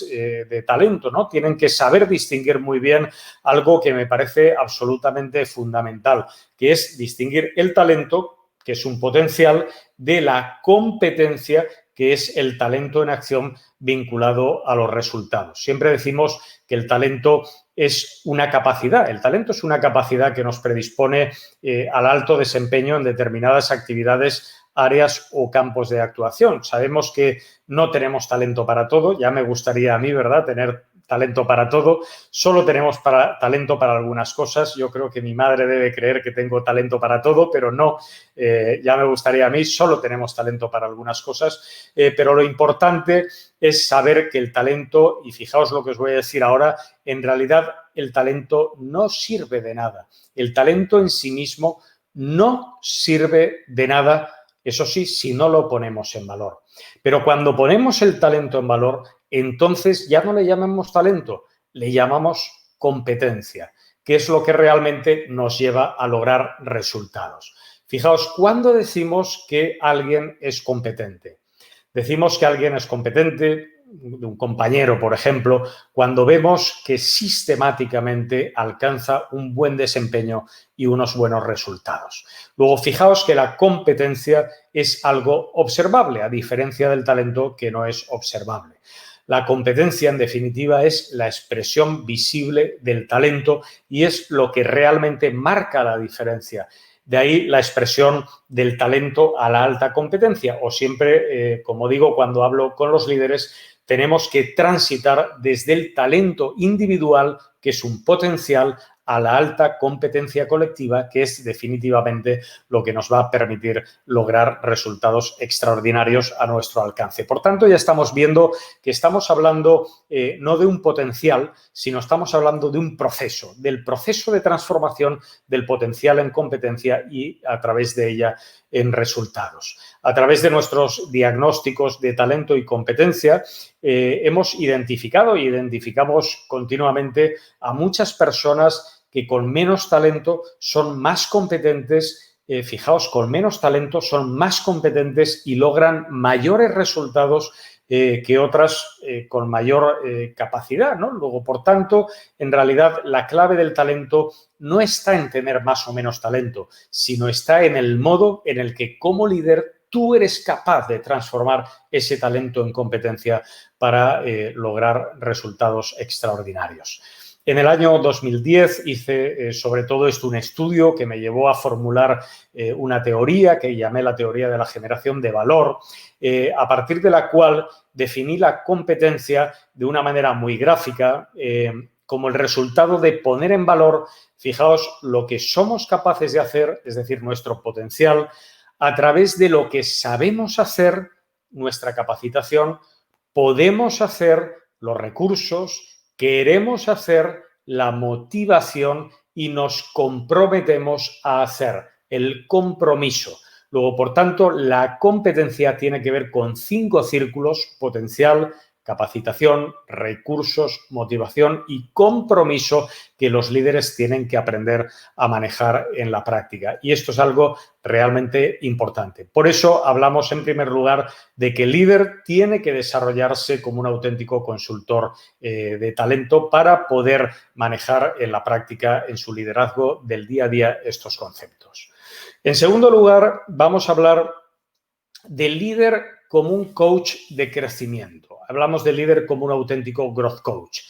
de talento, ¿no? Tienen que saber distinguir muy bien algo que me parece absolutamente fundamental, que es distinguir el talento que es un potencial, de la competencia, que es el talento en acción vinculado a los resultados. Siempre decimos que el talento es una capacidad. El talento es una capacidad que nos predispone al alto desempeño en determinadas actividades, áreas o campos de actuación. Sabemos que no tenemos talento para todo. Ya me gustaría a mí, ¿verdad?, tener talento para todo. Solo tenemos talento para algunas cosas. Yo creo que mi madre debe creer que tengo talento para todo, pero no. Ya me gustaría a mí, solo tenemos talento para algunas cosas. Pero lo importante es saber que el talento, y fijaos lo que os voy a decir ahora, en realidad el talento no sirve de nada. El talento en sí mismo no sirve de nada, eso sí, si no lo ponemos en valor. Pero cuando ponemos el talento en valor, entonces ya no le llamamos talento, le llamamos competencia, que es lo que realmente nos lleva a lograr resultados. Fijaos, ¿cuándo decimos que alguien es competente? Decimos que alguien es competente, un compañero, por ejemplo, cuando vemos que sistemáticamente alcanza un buen desempeño y unos buenos resultados. Luego, fijaos que la competencia es algo observable, a diferencia del talento, que no es observable. La competencia, en definitiva, es la expresión visible del talento y es lo que realmente marca la diferencia. De ahí la expresión del talento a la alta competencia. O siempre, como digo, cuando hablo con los líderes, tenemos que transitar desde el talento individual, que es un potencial, a la alta competencia colectiva, que es definitivamente lo que nos va a permitir lograr resultados extraordinarios a nuestro alcance. Por tanto, ya estamos viendo que estamos hablando no de un potencial, sino estamos hablando de un proceso, del proceso de transformación del potencial en competencia y a través de ella en resultados. A través de nuestros diagnósticos de talento y competencia hemos identificado y identificamos continuamente a muchas personas que con menos talento son más competentes, fijaos, con menos talento son más competentes y logran mayores resultados que otras con mayor capacidad, ¿no? Luego, por tanto, en realidad la clave del talento no está en tener más o menos talento, sino está en el modo en el que como líder tú eres capaz de transformar ese talento en competencia para lograr resultados extraordinarios. En el año 2010 hice sobre todo esto un estudio que me llevó a formular una teoría que llamé la teoría de la generación de valor, a partir de la cual definí la competencia de una manera muy gráfica como el resultado de poner en valor, fijaos, lo que somos capaces de hacer, es decir, nuestro potencial, a través de lo que sabemos hacer, nuestra capacitación, podemos hacer, los recursos, queremos hacer, la motivación y nos comprometemos a hacer, el compromiso. Luego, por tanto, la competencia tiene que ver con 5 círculos: potencial, capacitación, recursos, motivación y compromiso, que los líderes tienen que aprender a manejar en la práctica. Y esto es algo realmente importante. Por eso hablamos en primer lugar de que el líder tiene que desarrollarse como un auténtico consultor de talento para poder manejar en la práctica, en su liderazgo del día a día, estos conceptos. En segundo lugar, vamos a hablar del líder como un coach de crecimiento. Hablamos del líder como un auténtico growth coach.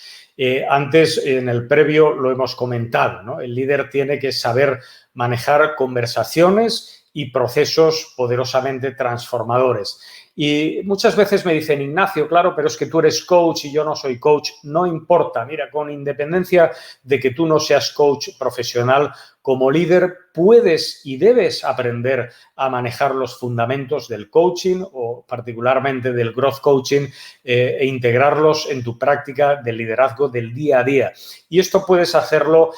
Antes, en el previo, lo hemos comentado, ¿no? El líder tiene que saber manejar conversaciones y procesos poderosamente transformadores. Y muchas veces me dicen, Ignacio, claro, pero es que tú eres coach y yo no soy coach. No importa, mira, con independencia de que tú no seas coach profesional, como líder puedes y debes aprender a manejar los fundamentos del coaching o particularmente del growth coaching e integrarlos en tu práctica del liderazgo del día a día. Y esto puedes hacerlo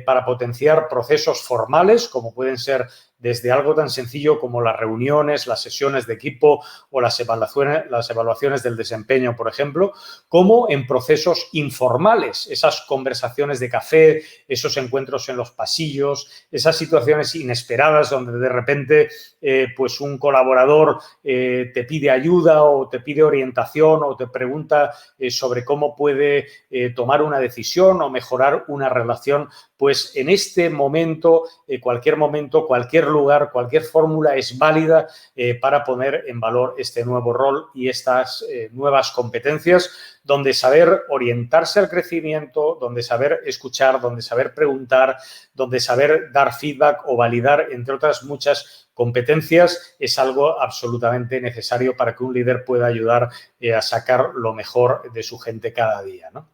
para potenciar procesos formales, como pueden ser desde algo tan sencillo como las reuniones, las sesiones de equipo o las evaluaciones del desempeño, por ejemplo, como en procesos informales, esas conversaciones de café, esos encuentros en los pasillos, esas situaciones inesperadas donde de repente pues un colaborador te pide ayuda o te pide orientación o te pregunta sobre cómo puede tomar una decisión o mejorar una relación. Pues en este momento, cualquier lugar, cualquier fórmula es válida para poner en valor este nuevo rol y estas nuevas competencias, donde saber orientarse al crecimiento, donde saber escuchar, donde saber preguntar, donde saber dar feedback o validar, entre otras muchas competencias, es algo absolutamente necesario para que un líder pueda ayudar a sacar lo mejor de su gente cada día, ¿no?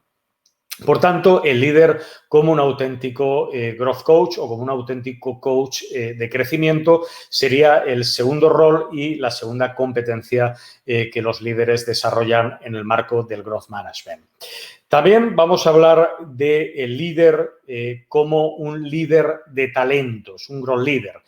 Por tanto, el líder como un auténtico growth coach o como un auténtico coach de crecimiento sería el segundo rol y la segunda competencia que los líderes desarrollan en el marco del growth management. También vamos a hablar del líder como un líder de talentos, un growth leader.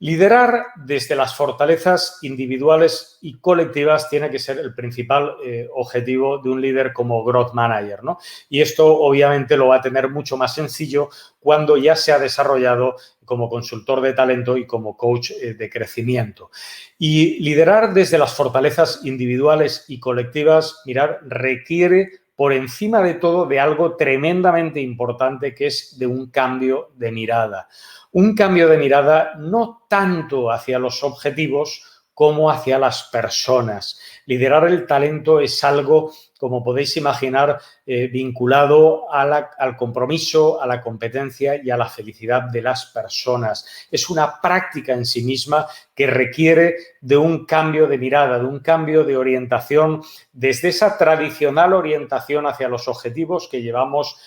Liderar desde las fortalezas individuales y colectivas tiene que ser el principal objetivo de un líder como growth manager, ¿no? Y esto obviamente lo va a tener mucho más sencillo cuando ya se ha desarrollado como consultor de talento y como coach de crecimiento. Y liderar desde las fortalezas individuales y colectivas, mirar, requiere por encima de todo de algo tremendamente importante, que es de un cambio de mirada. Un cambio de mirada no tanto hacia los objetivos como hacia las personas. Liderar el talento es algo, como podéis imaginar, vinculado al compromiso, a la competencia y a la felicidad de las personas. Es una práctica en sí misma que requiere de un cambio de mirada, de un cambio de orientación desde esa tradicional orientación hacia los objetivos que llevamos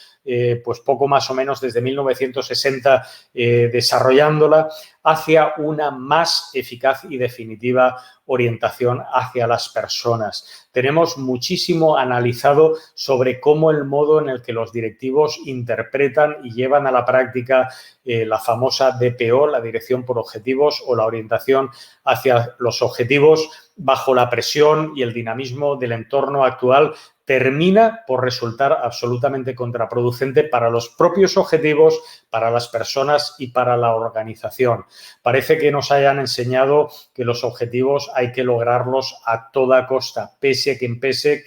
pues poco más o menos desde 1960 desarrollándola, hacia una más eficaz y definitiva orientación hacia las personas. Tenemos muchísimo analizado sobre cómo el modo en el que los directivos interpretan y llevan a la práctica la famosa DPO, la dirección por objetivos, o la orientación hacia los objetivos bajo la presión y el dinamismo del entorno actual, termina por resultar absolutamente contraproducente para los propios objetivos, para las personas y para la organización. Parece que nos hayan enseñado que los objetivos hay que lograrlos a toda costa, pese a quien pese,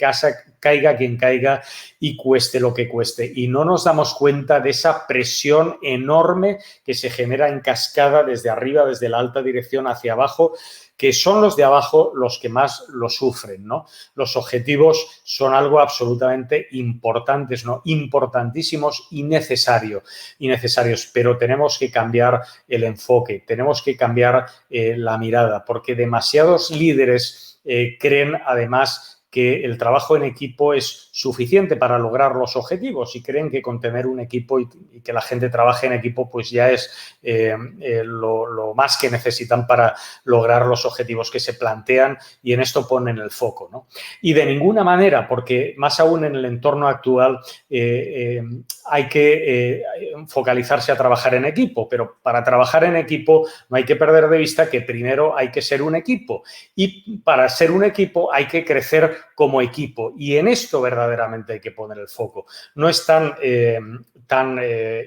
caiga quien caiga y cueste lo que cueste. Y no nos damos cuenta de esa presión enorme que se genera en cascada desde arriba, desde la alta dirección hacia abajo, que son los de abajo los que más lo sufren, ¿no? Los objetivos son algo absolutamente importantes, ¿no? Importantísimos y necesarios, pero tenemos que cambiar el enfoque, tenemos que cambiar la mirada, porque demasiados líderes creen además que el trabajo en equipo es suficiente para lograr los objetivos y creen que con tener un equipo y que la gente trabaje en equipo pues ya es lo más que necesitan para lograr los objetivos que se plantean, y en esto ponen el foco, ¿no? Y de ninguna manera, porque más aún en el entorno actual hay que focalizarse a trabajar en equipo, pero para trabajar en equipo no hay que perder de vista que primero hay que ser un equipo, y para ser un equipo hay que crecer como equipo, y en esto verdaderamente hay que poner el foco. No es tan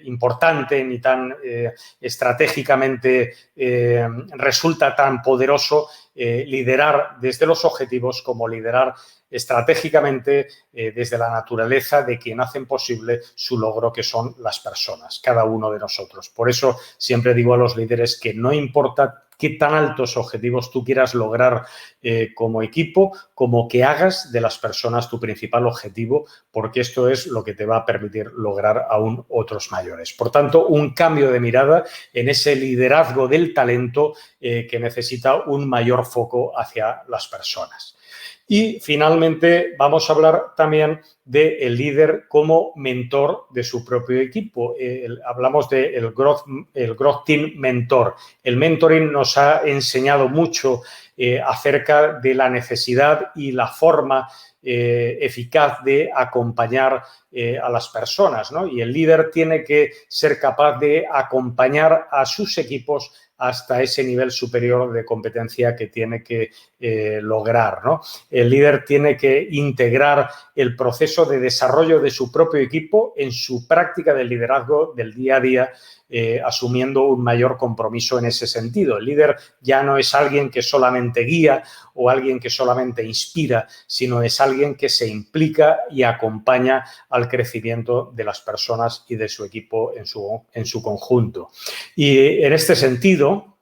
importante ni tan estratégicamente resulta tan poderoso liderar desde los objetivos como liderar estratégicamente desde la naturaleza de quien hacen posible su logro, que son las personas, cada uno de nosotros. Por eso siempre digo a los líderes que no importa qué tan altos objetivos tú quieras lograr como equipo, como que hagas de las personas tu principal objetivo, porque esto es lo que te va a permitir lograr aún otros mayores. Por tanto, un cambio de mirada en ese liderazgo del talento que necesita un mayor foco hacia las personas. Y finalmente vamos a hablar también del líder como mentor de su propio equipo. Hablamos del Growth Team Mentor. El mentoring nos ha enseñado mucho acerca de la necesidad y la forma eficaz de acompañar a las personas, ¿no? Y el líder tiene que ser capaz de acompañar a sus equipos hasta ese nivel superior de competencia que tiene que lograr, ¿no? El líder tiene que integrar el proceso de desarrollo de su propio equipo en su práctica del liderazgo del día a día, asumiendo un mayor compromiso en ese sentido. El líder ya no es alguien que solamente guía o alguien que solamente inspira, sino es alguien que se implica y acompaña al crecimiento de las personas y de su equipo en su conjunto. Y en este sentido,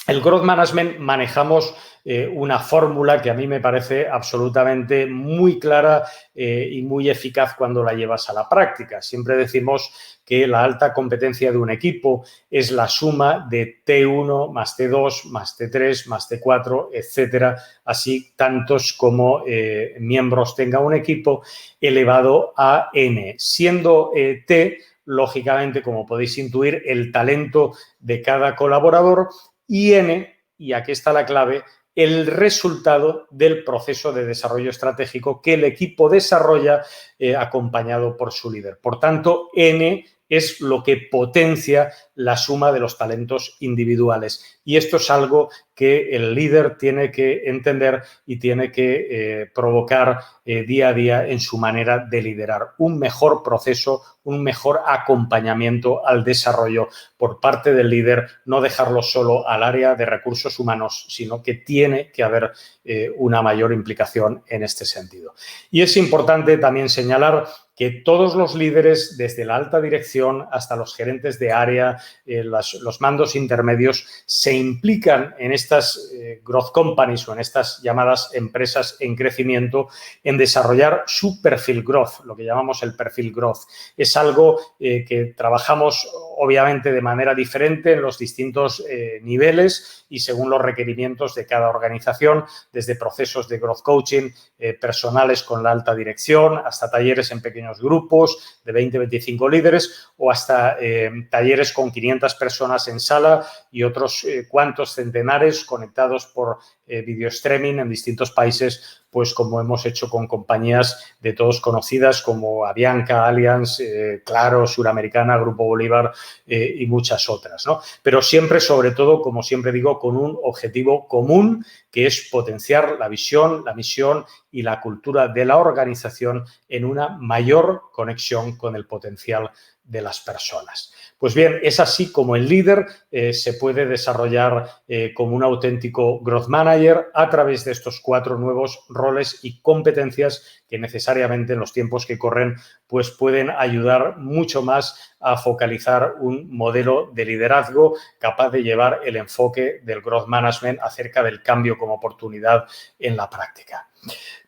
el Growth Management manejamos una fórmula que a mí me parece absolutamente muy clara y muy eficaz cuando la llevas a la práctica. Siempre decimos que la alta competencia de un equipo es la suma de T1 más T2 más T3 más T4, etcétera, así tantos como miembros tenga un equipo elevado a N, siendo T, lógicamente, como podéis intuir, el talento de cada colaborador y N, y aquí está la clave, el resultado del proceso de desarrollo estratégico que el equipo desarrolla acompañado por su líder. Por tanto, N es lo que potencia la suma de los talentos individuales. Y esto es algo que el líder tiene que entender y tiene que provocar día a día en su manera de liderar. Un mejor proceso, un mejor acompañamiento al desarrollo por parte del líder, no dejarlo solo al área de recursos humanos, sino que tiene que haber una mayor implicación en este sentido. Y es importante también señalar que todos los líderes, desde la alta dirección hasta los gerentes de área, los mandos intermedios, se implican en estas growth companies o en estas llamadas empresas en crecimiento en desarrollar su perfil growth, lo que llamamos el perfil growth. Es algo que trabajamos obviamente de manera diferente en los distintos niveles y según los requerimientos de cada organización, desde procesos de growth coaching personales con la alta dirección hasta talleres en pequeños grupos de 20-25 líderes o hasta talleres con 500 personas en sala y otros cuantos centenares conectados por video streaming en distintos países, pues como hemos hecho con compañías de todos conocidas como Avianca, Allianz, Claro, Suramericana, Grupo Bolívar y muchas otras, ¿no? Pero siempre, sobre todo, como siempre digo, con un objetivo común que es potenciar la visión, la misión y la cultura de la organización en una mayor conexión con el potencial de las personas. Pues bien, es así como el líder se puede desarrollar como un auténtico growth manager a través de estos 4 nuevos roles y competencias que necesariamente en los tiempos que corren pues pueden ayudar mucho más a focalizar un modelo de liderazgo capaz de llevar el enfoque del growth management acerca del cambio como oportunidad en la práctica.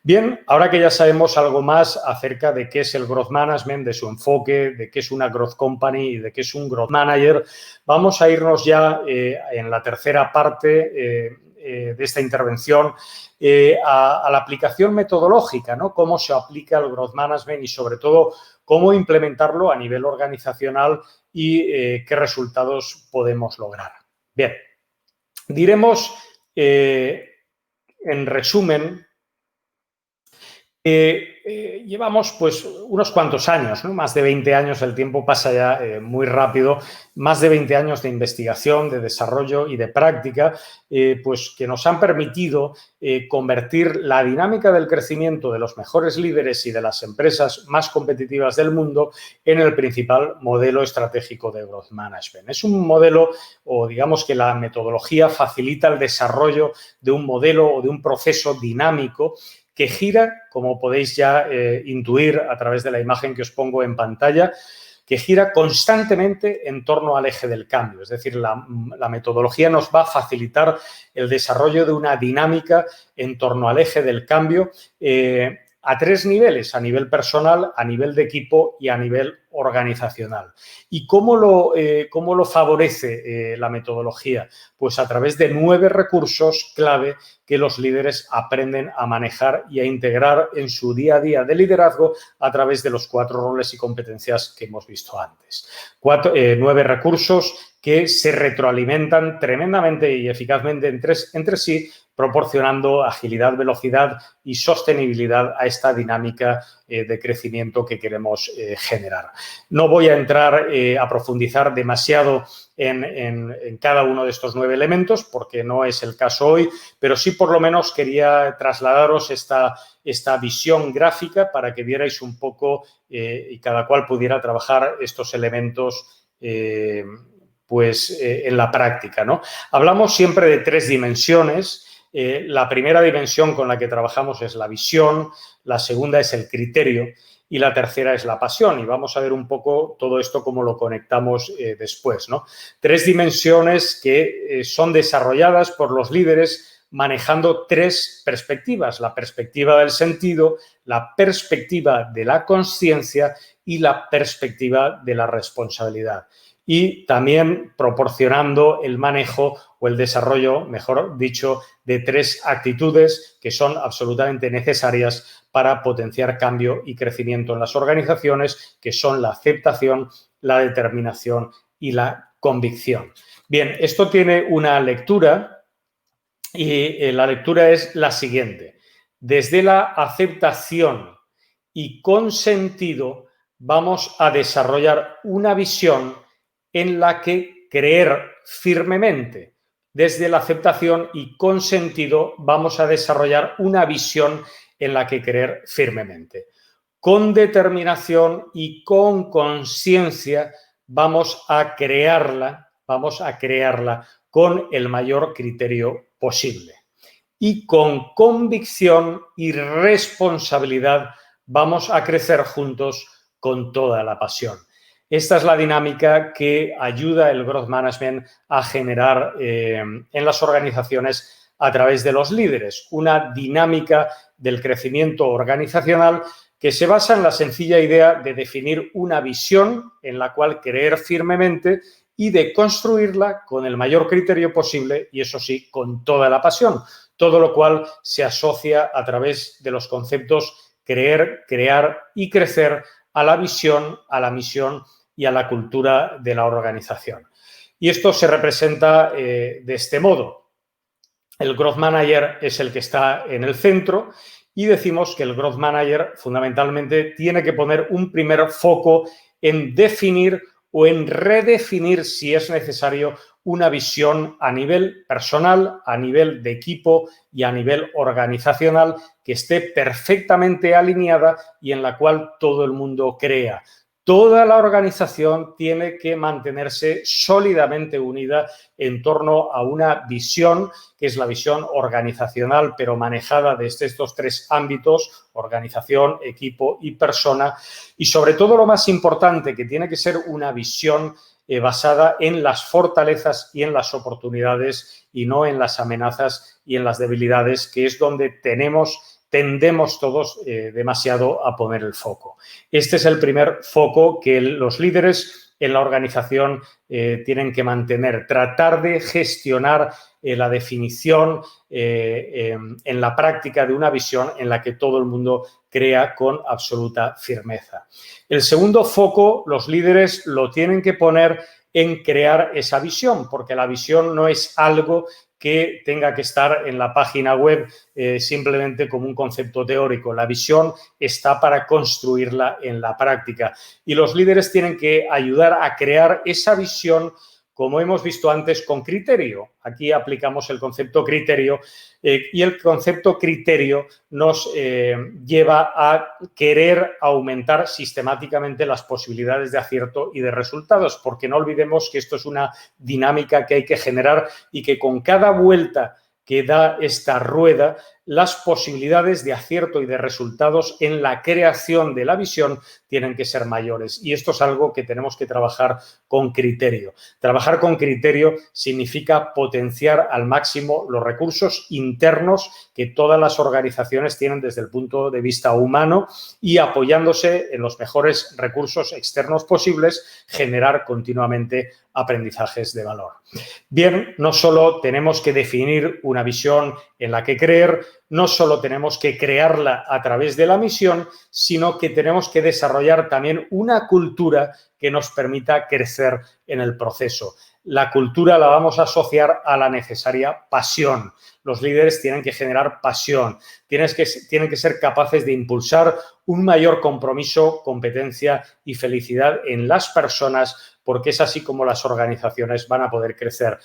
Bien, ahora que ya sabemos algo más acerca de qué es el growth management, de su enfoque, de qué es una growth company y de qué es un growth manager, vamos a irnos ya en la tercera parte de esta intervención a la aplicación metodológica, ¿no? Cómo se aplica el growth management y, sobre todo, cómo implementarlo a nivel organizacional y qué resultados podemos lograr. Bien, diremos en resumen llevamos pues unos cuantos años, ¿no? Más de 20 años, el tiempo pasa ya muy rápido, más de 20 años de investigación, de desarrollo y de práctica, pues que nos han permitido convertir la dinámica del crecimiento de los mejores líderes y de las empresas más competitivas del mundo en el principal modelo estratégico de growth management. Es un modelo, o digamos que la metodología facilita el desarrollo de un modelo o de un proceso dinámico que gira, como podéis ya intuir a través de la imagen que os pongo en pantalla, que gira constantemente en torno al eje del cambio. Es decir, la metodología nos va a facilitar el desarrollo de una dinámica en torno al eje del cambio a 3 niveles, a nivel personal, a nivel de equipo y a nivel organizacional. ¿Y cómo lo favorece la metodología? Pues a través de 9 recursos clave que los líderes aprenden a manejar y a integrar en su día a día de liderazgo a través de los 4 roles y competencias que hemos visto antes. 9 recursos que se retroalimentan tremendamente y eficazmente entre sí, proporcionando agilidad, velocidad y sostenibilidad a esta dinámica de crecimiento que queremos generar. No voy a entrar a profundizar demasiado en cada uno de estos 9 elementos porque no es el caso hoy, pero sí por lo menos quería trasladaros esta visión gráfica para que vierais un poco y cada cual pudiera trabajar estos elementos en la práctica, ¿no? Hablamos siempre de 3 dimensiones. La primera dimensión con la que trabajamos es la visión, la segunda es el criterio y la tercera es la pasión. Y vamos a ver un poco todo esto cómo lo conectamos después, ¿no? 3 dimensiones que son desarrolladas por los líderes manejando 3 perspectivas: la perspectiva del sentido, la perspectiva de la consciencia y la perspectiva de la responsabilidad. Y también proporcionando el manejo o el desarrollo, mejor dicho, de 3 actitudes que son absolutamente necesarias para potenciar cambio y crecimiento en las organizaciones, que son la aceptación, la determinación y la convicción. Bien, esto tiene una lectura y la lectura es la siguiente. Desde la aceptación y con sentido vamos a desarrollar una visión en la que creer firmemente. Desde la aceptación y con sentido vamos a desarrollar una visión en la que creer firmemente. Con determinación y con conciencia vamos a crearla con el mayor criterio posible. Y con convicción y responsabilidad vamos a crecer juntos con toda la pasión. Esta es la dinámica que ayuda el Growth Management a generar en las organizaciones a través de los líderes. Una dinámica del crecimiento organizacional que se basa en la sencilla idea de definir una visión en la cual creer firmemente y de construirla con el mayor criterio posible y, eso sí, con toda la pasión. Todo lo cual se asocia a través de los conceptos creer, crear y crecer a la visión, a la misión y a la cultura de la organización. Y esto se representa de este modo. El Growth Manager es el que está en el centro y decimos que el Growth Manager fundamentalmente tiene que poner un primer foco en definir o en redefinir, si es necesario, una visión a nivel personal, a nivel de equipo y a nivel organizacional que esté perfectamente alineada y en la cual todo el mundo crea. Toda la organización tiene que mantenerse sólidamente unida en torno a una visión, que es la visión organizacional, pero manejada desde estos 3 ámbitos: organización, equipo y persona. Y sobre todo lo más importante, que tiene que ser una visión basada en las fortalezas y en las oportunidades y no en las amenazas y en las debilidades, que es donde tendemos todos demasiado a poner el foco. Este es el primer foco que los líderes en la organización tienen que mantener, tratar de gestionar la definición en la práctica de una visión en la que todo el mundo crea con absoluta firmeza. El segundo foco, los líderes lo tienen que poner en crear esa visión, porque la visión no es algo que tenga que estar en la página web simplemente como un concepto teórico. La visión está para construirla en la práctica y los líderes tienen que ayudar a crear esa visión, como hemos visto antes, con criterio. Aquí aplicamos el concepto criterio y el concepto criterio nos lleva a querer aumentar sistemáticamente las posibilidades de acierto y de resultados, porque no olvidemos que esto es una dinámica que hay que generar y que con cada vuelta que da esta rueda las posibilidades de acierto y de resultados en la creación de la visión tienen que ser mayores. Y esto es algo que tenemos que trabajar con criterio. Trabajar con criterio significa potenciar al máximo los recursos internos que todas las organizaciones tienen desde el punto de vista humano y, apoyándose en los mejores recursos externos posibles, generar continuamente aprendizajes de valor. Bien, no solo tenemos que definir una visión en la que creer, no solo tenemos que crearla a través de la misión, sino que tenemos que desarrollar también una cultura que nos permita crecer en el proceso. La cultura la vamos a asociar a la necesaria pasión. Los líderes tienen que generar pasión, tienen que ser capaces de impulsar un mayor compromiso, competencia y felicidad en las personas, porque es así como las organizaciones van a poder crecer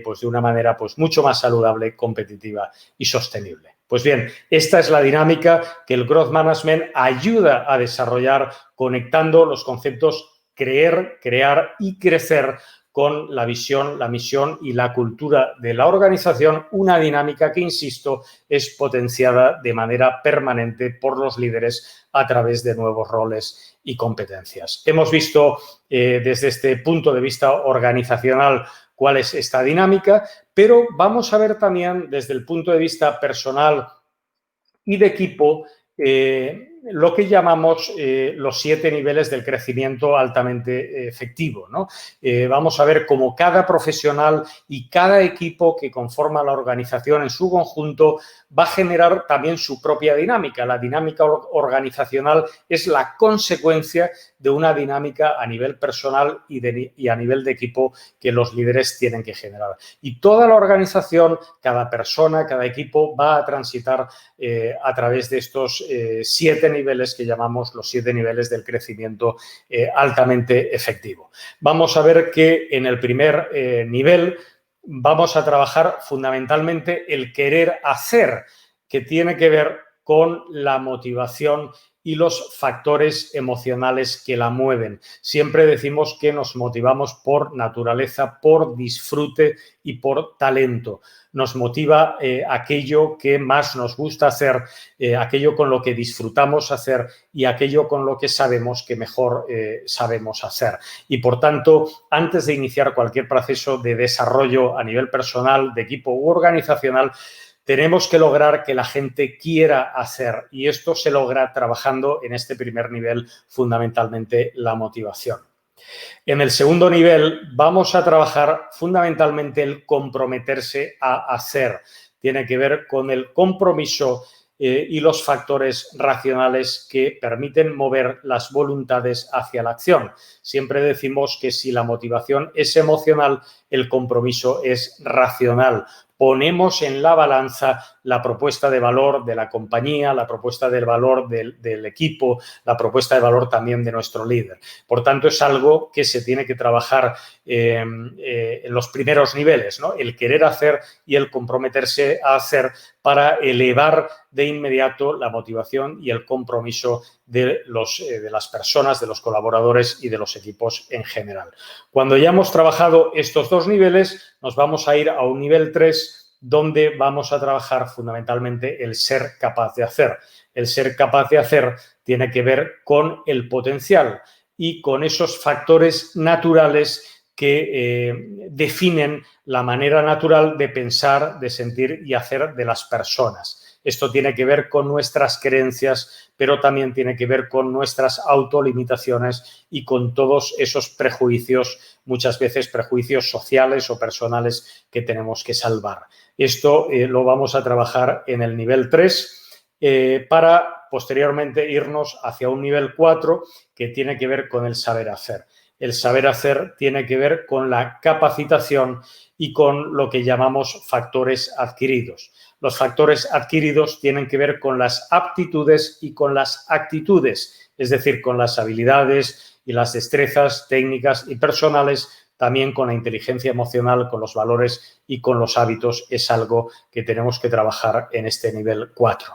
pues de una manera pues mucho más saludable, competitiva y sostenible. Pues bien, esta es la dinámica que el Growth Management ayuda a desarrollar conectando los conceptos creer, crear y crecer con la visión, la misión y la cultura de la organización, una dinámica que, insisto, es potenciada de manera permanente por los líderes a través de nuevos roles y competencias. Hemos visto desde este punto de vista organizacional cuál es esta dinámica, pero vamos a ver también desde el punto de vista personal y de equipo lo que llamamos los 7 niveles del crecimiento altamente efectivo, ¿no? Vamos a ver cómo cada profesional y cada equipo que conforma la organización en su conjunto va a generar también su propia dinámica. La dinámica organizacional es la consecuencia de una dinámica a nivel personal y a nivel de equipo que los líderes tienen que generar. Y toda la organización, cada persona, cada equipo va a transitar a través de estos 7 niveles que llamamos los 7 niveles del crecimiento altamente efectivo. Vamos a ver que en el primer nivel vamos a trabajar fundamentalmente el querer hacer, que tiene que ver con la motivación y los factores emocionales que la mueven. Siempre decimos que nos motivamos por naturaleza, por disfrute y por talento. Nos motiva aquello que más nos gusta hacer, aquello con lo que disfrutamos hacer y aquello con lo que sabemos que mejor sabemos hacer. Y, por tanto, antes de iniciar cualquier proceso de desarrollo a nivel personal, de equipo u organizacional, tenemos que lograr que la gente quiera hacer, y esto se logra trabajando en este primer nivel, fundamentalmente la motivación. En el segundo nivel vamos a trabajar fundamentalmente el comprometerse a hacer. Tiene que ver con el compromiso y los factores racionales que permiten mover las voluntades hacia la acción. Siempre decimos que si la motivación es emocional, el compromiso es racional. Ponemos en la balanza la propuesta de valor de la compañía, la propuesta de valor del equipo, la propuesta de valor también de nuestro líder. Por tanto, es algo que se tiene que trabajar en los primeros niveles, ¿no? El querer hacer y el comprometerse a hacer para elevar de inmediato la motivación y el compromiso de las personas, de los colaboradores y de los equipos en general. Cuando ya hemos trabajado estos 2 niveles, nos vamos a ir a un nivel 3, donde vamos a trabajar fundamentalmente el ser capaz de hacer. El ser capaz de hacer tiene que ver con el potencial y con esos factores naturales que definen la manera natural de pensar, de sentir y hacer de las personas. Esto tiene que ver con nuestras creencias, pero también tiene que ver con nuestras autolimitaciones y con todos esos prejuicios, muchas veces prejuicios sociales o personales que tenemos que salvar. Esto lo vamos a trabajar en el nivel 3 para posteriormente irnos hacia un nivel 4 que tiene que ver con el saber hacer. El saber hacer tiene que ver con la capacitación y con lo que llamamos factores adquiridos. Los factores adquiridos tienen que ver con las aptitudes y con las actitudes, es decir, con las habilidades y las destrezas técnicas y personales, también con la inteligencia emocional, con los valores y con los hábitos. Es algo que tenemos que trabajar en este nivel 4.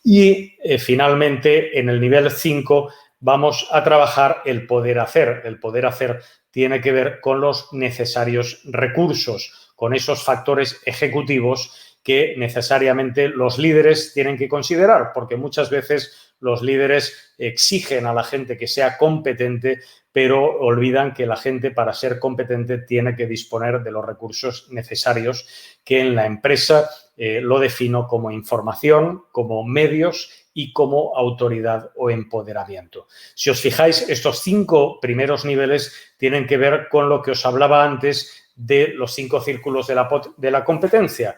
Y finalmente, en el nivel 5, vamos a trabajar el poder hacer. El poder hacer tiene que ver con los necesarios recursos, con esos factores ejecutivos que necesariamente los líderes tienen que considerar, porque muchas veces los líderes exigen a la gente que sea competente, pero olvidan que la gente, para ser competente, tiene que disponer de los recursos necesarios que en la empresa lo defino como información, como medios y como autoridad o empoderamiento. Si os fijáis, estos 5 primeros niveles tienen que ver con lo que os hablaba antes de los 5 círculos de la competencia: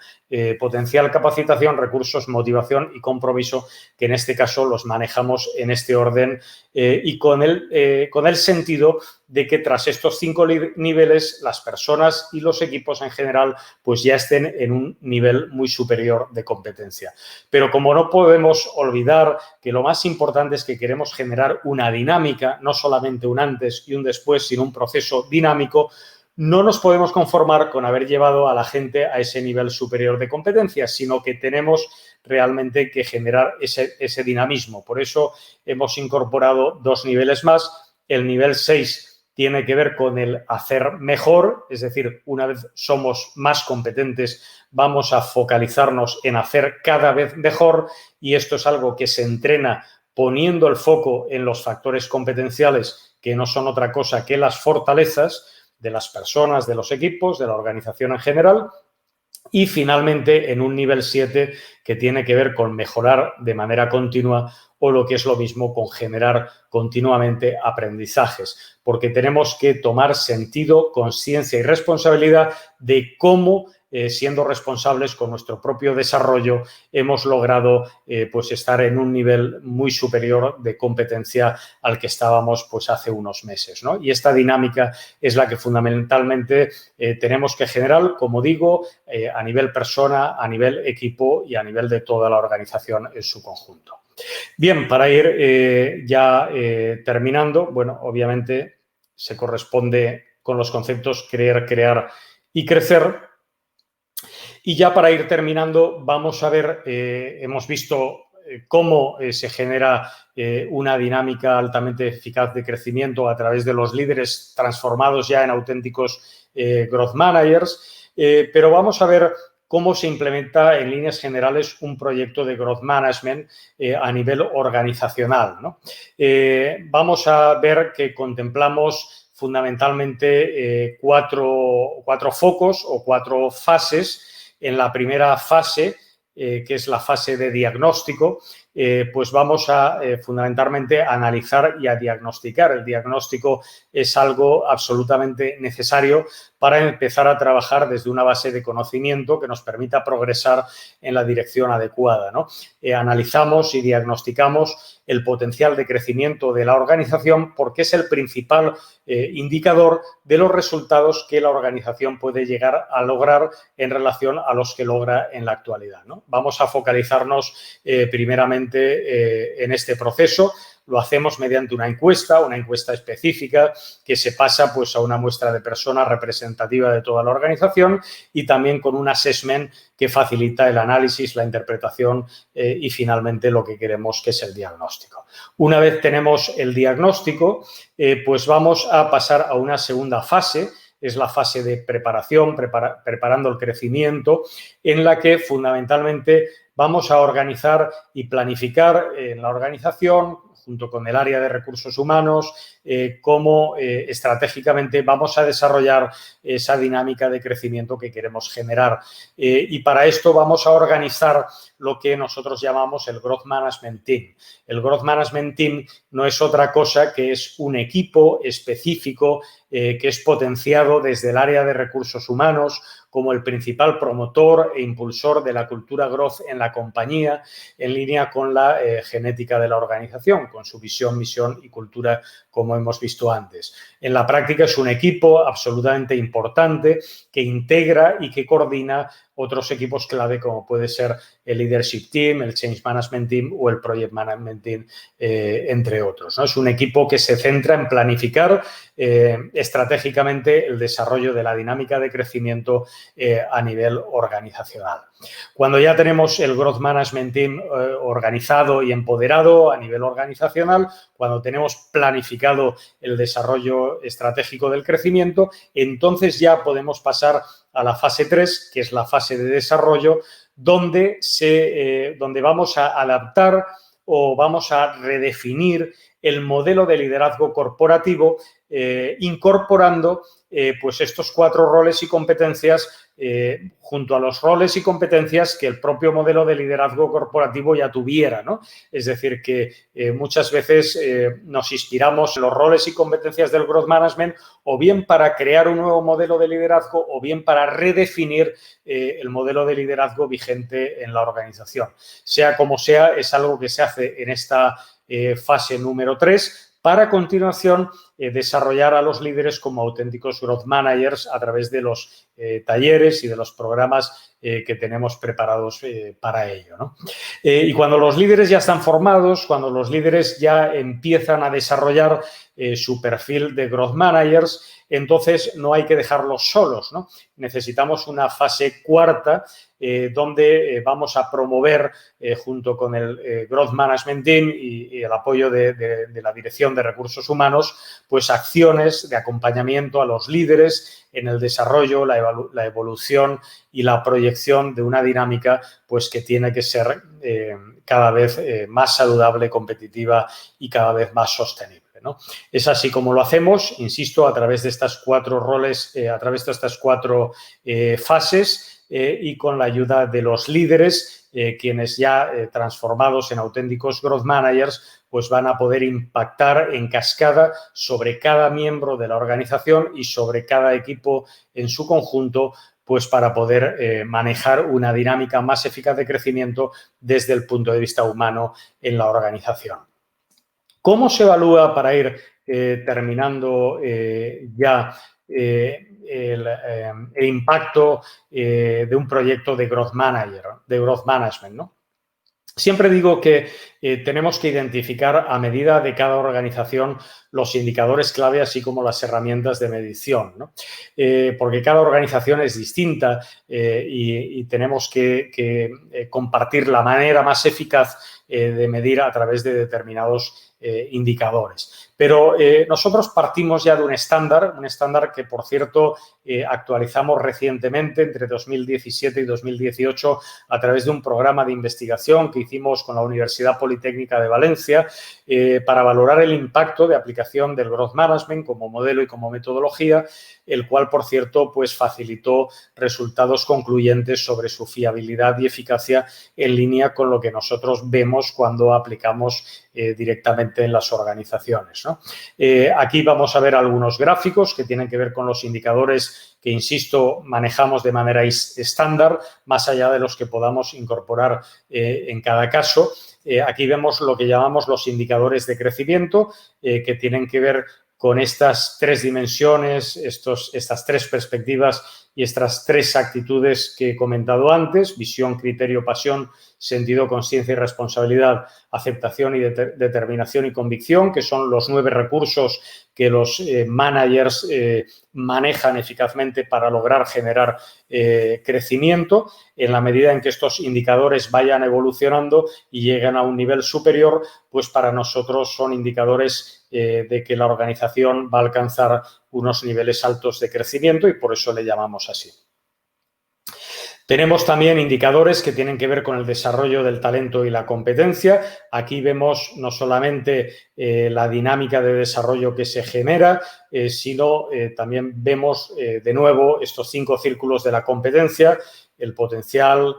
potencial, capacitación, recursos, motivación y compromiso, que en este caso los manejamos en este orden y con el sentido de que tras estos 5 niveles las personas y los equipos en general pues ya estén en un nivel muy superior de competencia. Pero como no podemos olvidar que lo más importante es que queremos generar una dinámica, no solamente un antes y un después, sino un proceso dinámico, no nos podemos conformar con haber llevado a la gente a ese nivel superior de competencia, sino que tenemos realmente que generar ese dinamismo. Por eso hemos incorporado 2 niveles más. El nivel 6 tiene que ver con el hacer mejor, es decir, una vez somos más competentes, vamos a focalizarnos en hacer cada vez mejor, y esto es algo que se entrena poniendo el foco en los factores competenciales, que no son otra cosa que las fortalezas de las personas, de los equipos, de la organización en general. Y finalmente, en un nivel 7 que tiene que ver con mejorar de manera continua, o lo que es lo mismo, con generar continuamente aprendizajes, porque tenemos que tomar sentido, conciencia y responsabilidad de cómo, siendo responsables con nuestro propio desarrollo, hemos logrado pues estar en un nivel muy superior de competencia al que estábamos pues hace unos meses, ¿no? Y esta dinámica es la que fundamentalmente tenemos que generar, como digo, a nivel persona, a nivel equipo y a nivel de toda la organización en su conjunto. Bien, para ir terminando, bueno, obviamente se corresponde con los conceptos creer, crear y crecer. Y ya para ir terminando, vamos a ver, hemos visto cómo se genera una dinámica altamente eficaz de crecimiento a través de los líderes transformados ya en auténticos growth managers, pero vamos a ver cómo se implementa en líneas generales un proyecto de growth management a nivel organizacional, ¿no? Vamos a ver que contemplamos fundamentalmente 4 focos o 4 fases. En la primera fase, que es la fase de diagnóstico, pues vamos a fundamentalmente analizar y a diagnosticar. El diagnóstico es algo absolutamente necesario para empezar a trabajar desde una base de conocimiento que nos permita progresar en la dirección adecuada, ¿no? Analizamos y diagnosticamos el potencial de crecimiento de la organización, porque es el principal indicador de los resultados que la organización puede llegar a lograr en relación a los que logra en la actualidad, ¿no? Vamos a focalizarnos primeramente en este proceso. Lo hacemos mediante una encuesta específica que se pasa pues a una muestra de personas representativa de toda la organización, y también con un assessment que facilita el análisis, la interpretación y finalmente lo que queremos, que es el diagnóstico. Una vez tenemos el diagnóstico, pues vamos a pasar a una segunda fase. Es la fase de preparación, preparando el crecimiento, en la que fundamentalmente vamos a organizar y planificar en la organización, junto con el área de recursos humanos, cómo estratégicamente vamos a desarrollar esa dinámica de crecimiento que queremos generar. Y para esto vamos a organizar lo que nosotros llamamos el Growth Management Team. El Growth Management Team no es otra cosa que es un equipo específico que es potenciado desde el área de recursos humanos como el principal promotor e impulsor de la cultura growth en la compañía, en línea con la genética de la organización, con su visión, misión y cultura, como hemos visto antes. En la práctica es un equipo absolutamente importante que integra y que coordina otros equipos clave, como puede ser el Leadership Team, el Change Management Team o el Project Management Team, entre otros, ¿no? Es un equipo que se centra en planificar estratégicamente el desarrollo de la dinámica de crecimiento a nivel organizacional. Cuando ya tenemos el Growth Management Team organizado y empoderado a nivel organizacional, cuando tenemos planificado el desarrollo estratégico del crecimiento, entonces ya podemos pasar a la fase 3, que es la fase de desarrollo, donde vamos a adaptar o vamos a redefinir el modelo de liderazgo corporativo, incorporando pues estos 4 roles y competencias junto a los roles y competencias que el propio modelo de liderazgo corporativo ya tuviera, ¿no? Es decir, que muchas veces nos inspiramos en los roles y competencias del Growth Management o bien para crear un nuevo modelo de liderazgo o bien para redefinir el modelo de liderazgo vigente en la organización. Sea como sea, es algo que se hace en esta fase número 3 para a continuación desarrollar a los líderes como auténticos growth managers a través de los talleres y de los programas que tenemos preparados para ello, ¿no? Y cuando los líderes ya están formados, cuando los líderes ya empiezan a desarrollar su perfil de growth managers, entonces no hay que dejarlos solos, ¿no? Necesitamos una fase 4 donde vamos a promover junto con el Growth Management Team y el apoyo de la Dirección de Recursos Humanos, pues acciones de acompañamiento a los líderes en el desarrollo, la evolución y la proyección de una dinámica pues que tiene que ser cada vez más saludable, competitiva y cada vez más sostenible, ¿no? Es así como lo hacemos, insisto, a través de estas 4 roles, a través de estas 4 fases y con la ayuda de los líderes, quienes ya transformados en auténticos growth managers, pues van a poder impactar en cascada sobre cada miembro de la organización y sobre cada equipo en su conjunto, pues para poder manejar una dinámica más eficaz de crecimiento desde el punto de vista humano en la organización. ¿Cómo se evalúa, para ir terminando ya, el impacto de un proyecto de growth management, ¿no? Siempre digo que tenemos que identificar a medida de cada organización los indicadores clave, así como las herramientas de medición, ¿no? Porque cada organización es distinta y tenemos que compartir la manera más eficaz de medir a través de determinados indicadores. Pero nosotros partimos ya de un estándar que, por cierto, actualizamos recientemente entre 2017 y 2018 a través de un programa de investigación que hicimos con la Universidad Politécnica de Valencia para valorar el impacto de aplicación del Growth Management como modelo y como metodología, el cual, por cierto, pues facilitó resultados concluyentes sobre su fiabilidad y eficacia en línea con lo que nosotros vemos cuando aplicamos directamente en las organizaciones, ¿no? Aquí vamos a ver algunos gráficos que tienen que ver con los indicadores que, insisto, manejamos de manera estándar, más allá de los que podamos incorporar en cada caso. Aquí vemos lo que llamamos los indicadores de crecimiento, que tienen que ver con estas 3 dimensiones, estas 3 perspectivas y estas 3 actitudes que he comentado antes: visión, criterio, pasión, sentido, conciencia y responsabilidad, aceptación y determinación y convicción, que son los 9 recursos que los managers manejan eficazmente para lograr generar crecimiento. En la medida en que estos indicadores vayan evolucionando y lleguen a un nivel superior, pues para nosotros son indicadores de que la organización va a alcanzar unos niveles altos de crecimiento y por eso le llamamos así. Tenemos también indicadores que tienen que ver con el desarrollo del talento y la competencia. Aquí vemos no solamente la dinámica de desarrollo que se genera, sino también vemos de nuevo estos 5 círculos de la competencia: el potencial,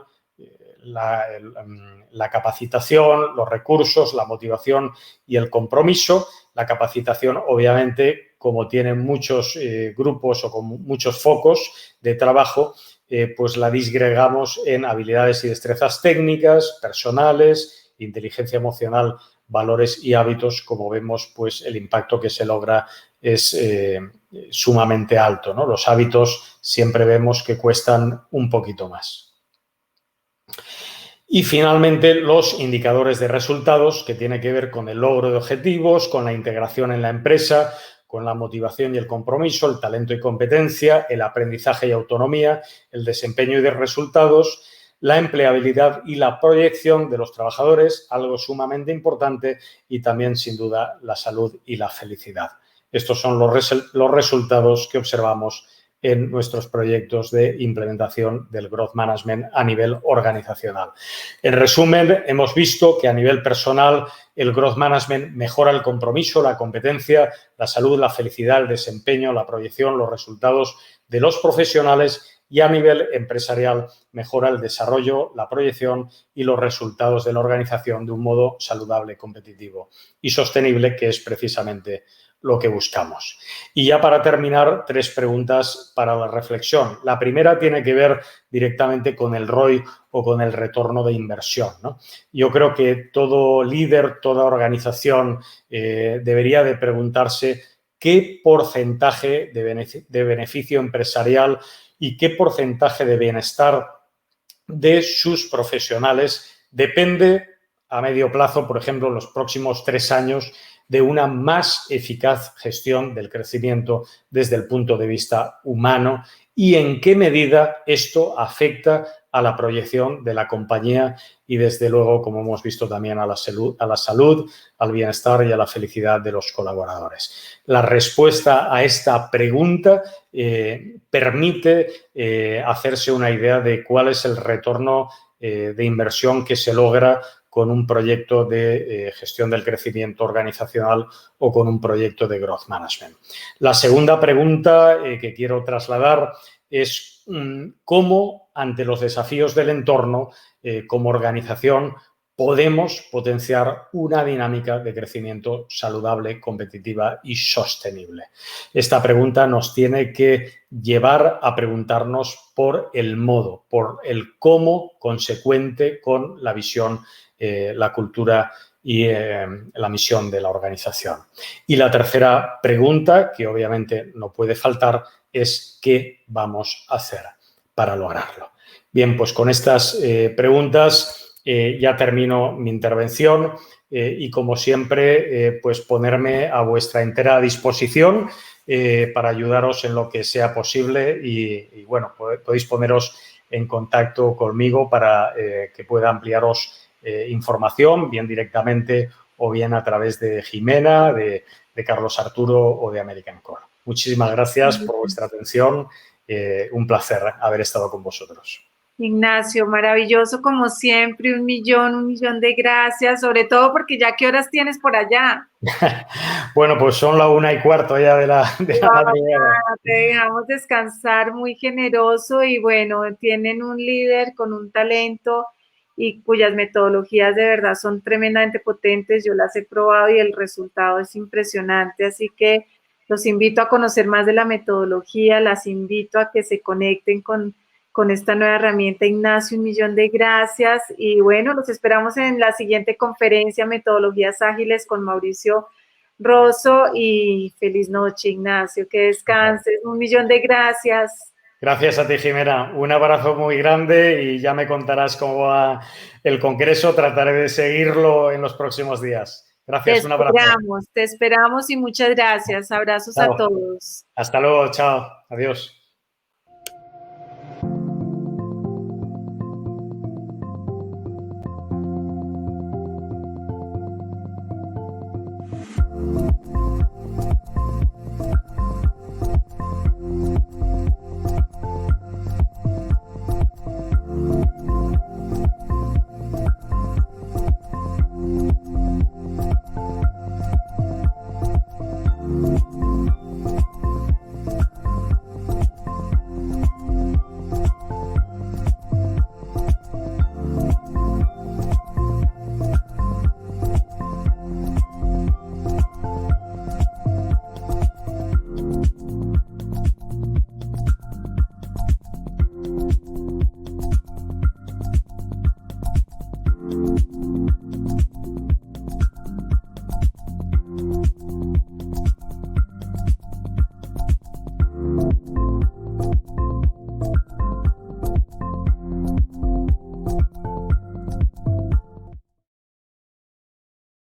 la capacitación, los recursos, la motivación y el compromiso. La capacitación, obviamente, como tiene muchos grupos o con muchos focos de trabajo, pues la disgregamos en habilidades y destrezas técnicas, personales, inteligencia emocional, valores y hábitos. Como vemos, pues el impacto que se logra es sumamente alto, ¿no? Los hábitos siempre vemos que cuestan un poquito más. Y finalmente, los indicadores de resultados, que tienen que ver con el logro de objetivos, con la integración en la empresa, con la motivación y el compromiso, el talento y competencia, el aprendizaje y autonomía, el desempeño y de resultados, la empleabilidad y la proyección de los trabajadores, algo sumamente importante, y también, sin duda, la salud y la felicidad. Estos son los resultados que observamos en nuestros proyectos de implementación del Growth Management a nivel organizacional. En resumen, hemos visto que a nivel personal el Growth Management mejora el compromiso, la competencia, la salud, la felicidad, el desempeño, la proyección, los resultados de los profesionales, y a nivel empresarial mejora el desarrollo, la proyección y los resultados de la organización de un modo saludable, competitivo y sostenible, que es precisamente lo que buscamos. Y ya para terminar, 3 preguntas para la reflexión. La primera tiene que ver directamente con el ROI o con el retorno de inversión, ¿no? Yo creo que todo líder, toda organización debería de preguntarse qué porcentaje de beneficio empresarial y qué porcentaje de bienestar de sus profesionales depende a medio plazo, por ejemplo, los próximos 3 años, de una más eficaz gestión del crecimiento desde el punto de vista humano, y en qué medida esto afecta a la proyección de la compañía y, desde luego, como hemos visto también, a la salud, al bienestar y a la felicidad de los colaboradores. La respuesta a esta pregunta permite hacerse una idea de cuál es el retorno de inversión que se logra con un proyecto de gestión del crecimiento organizacional o con un proyecto de growth management. La segunda pregunta que quiero trasladar es cómo, ante los desafíos del entorno, como organización, podemos potenciar una dinámica de crecimiento saludable, competitiva y sostenible. Esta pregunta nos tiene que llevar a preguntarnos por el modo, por el cómo consecuente con la visión, la cultura y la misión de la organización. Y la tercera pregunta, que obviamente no puede faltar, es ¿qué vamos a hacer para lograrlo? Bien, pues con estas preguntas ya termino mi intervención y, como siempre, pues ponerme a vuestra entera disposición para ayudaros en lo que sea posible y bueno, podéis poneros en contacto conmigo para que pueda ampliaros información, bien directamente o bien a través de Jimena, de Carlos Arturo o de American Core. Muchísimas gracias por vuestra atención. Un placer haber estado con vosotros. Ignacio, maravilloso como siempre, un millón de gracias, sobre todo porque ya qué horas tienes por allá. Bueno, pues son la 1:15 ya de la madrugada. Te dejamos descansar, muy generoso, y bueno, tienen un líder con un talento y cuyas metodologías de verdad son tremendamente potentes. Yo las he probado y el resultado es impresionante, así que los invito a conocer más de la metodología, las invito a que se conecten con esta nueva herramienta. Ignacio, un millón de gracias y bueno, los esperamos en la siguiente conferencia, Metodologías Ágiles, con Mauricio Rosso, y feliz noche, Ignacio, que descanses, un millón de gracias. Gracias a ti, Jimena. Un abrazo muy grande y ya me contarás cómo va el congreso. Trataré de seguirlo en los próximos días. Gracias, un abrazo. Te esperamos y muchas gracias. Abrazos Chao. a todos. Hasta luego, chao. Adiós.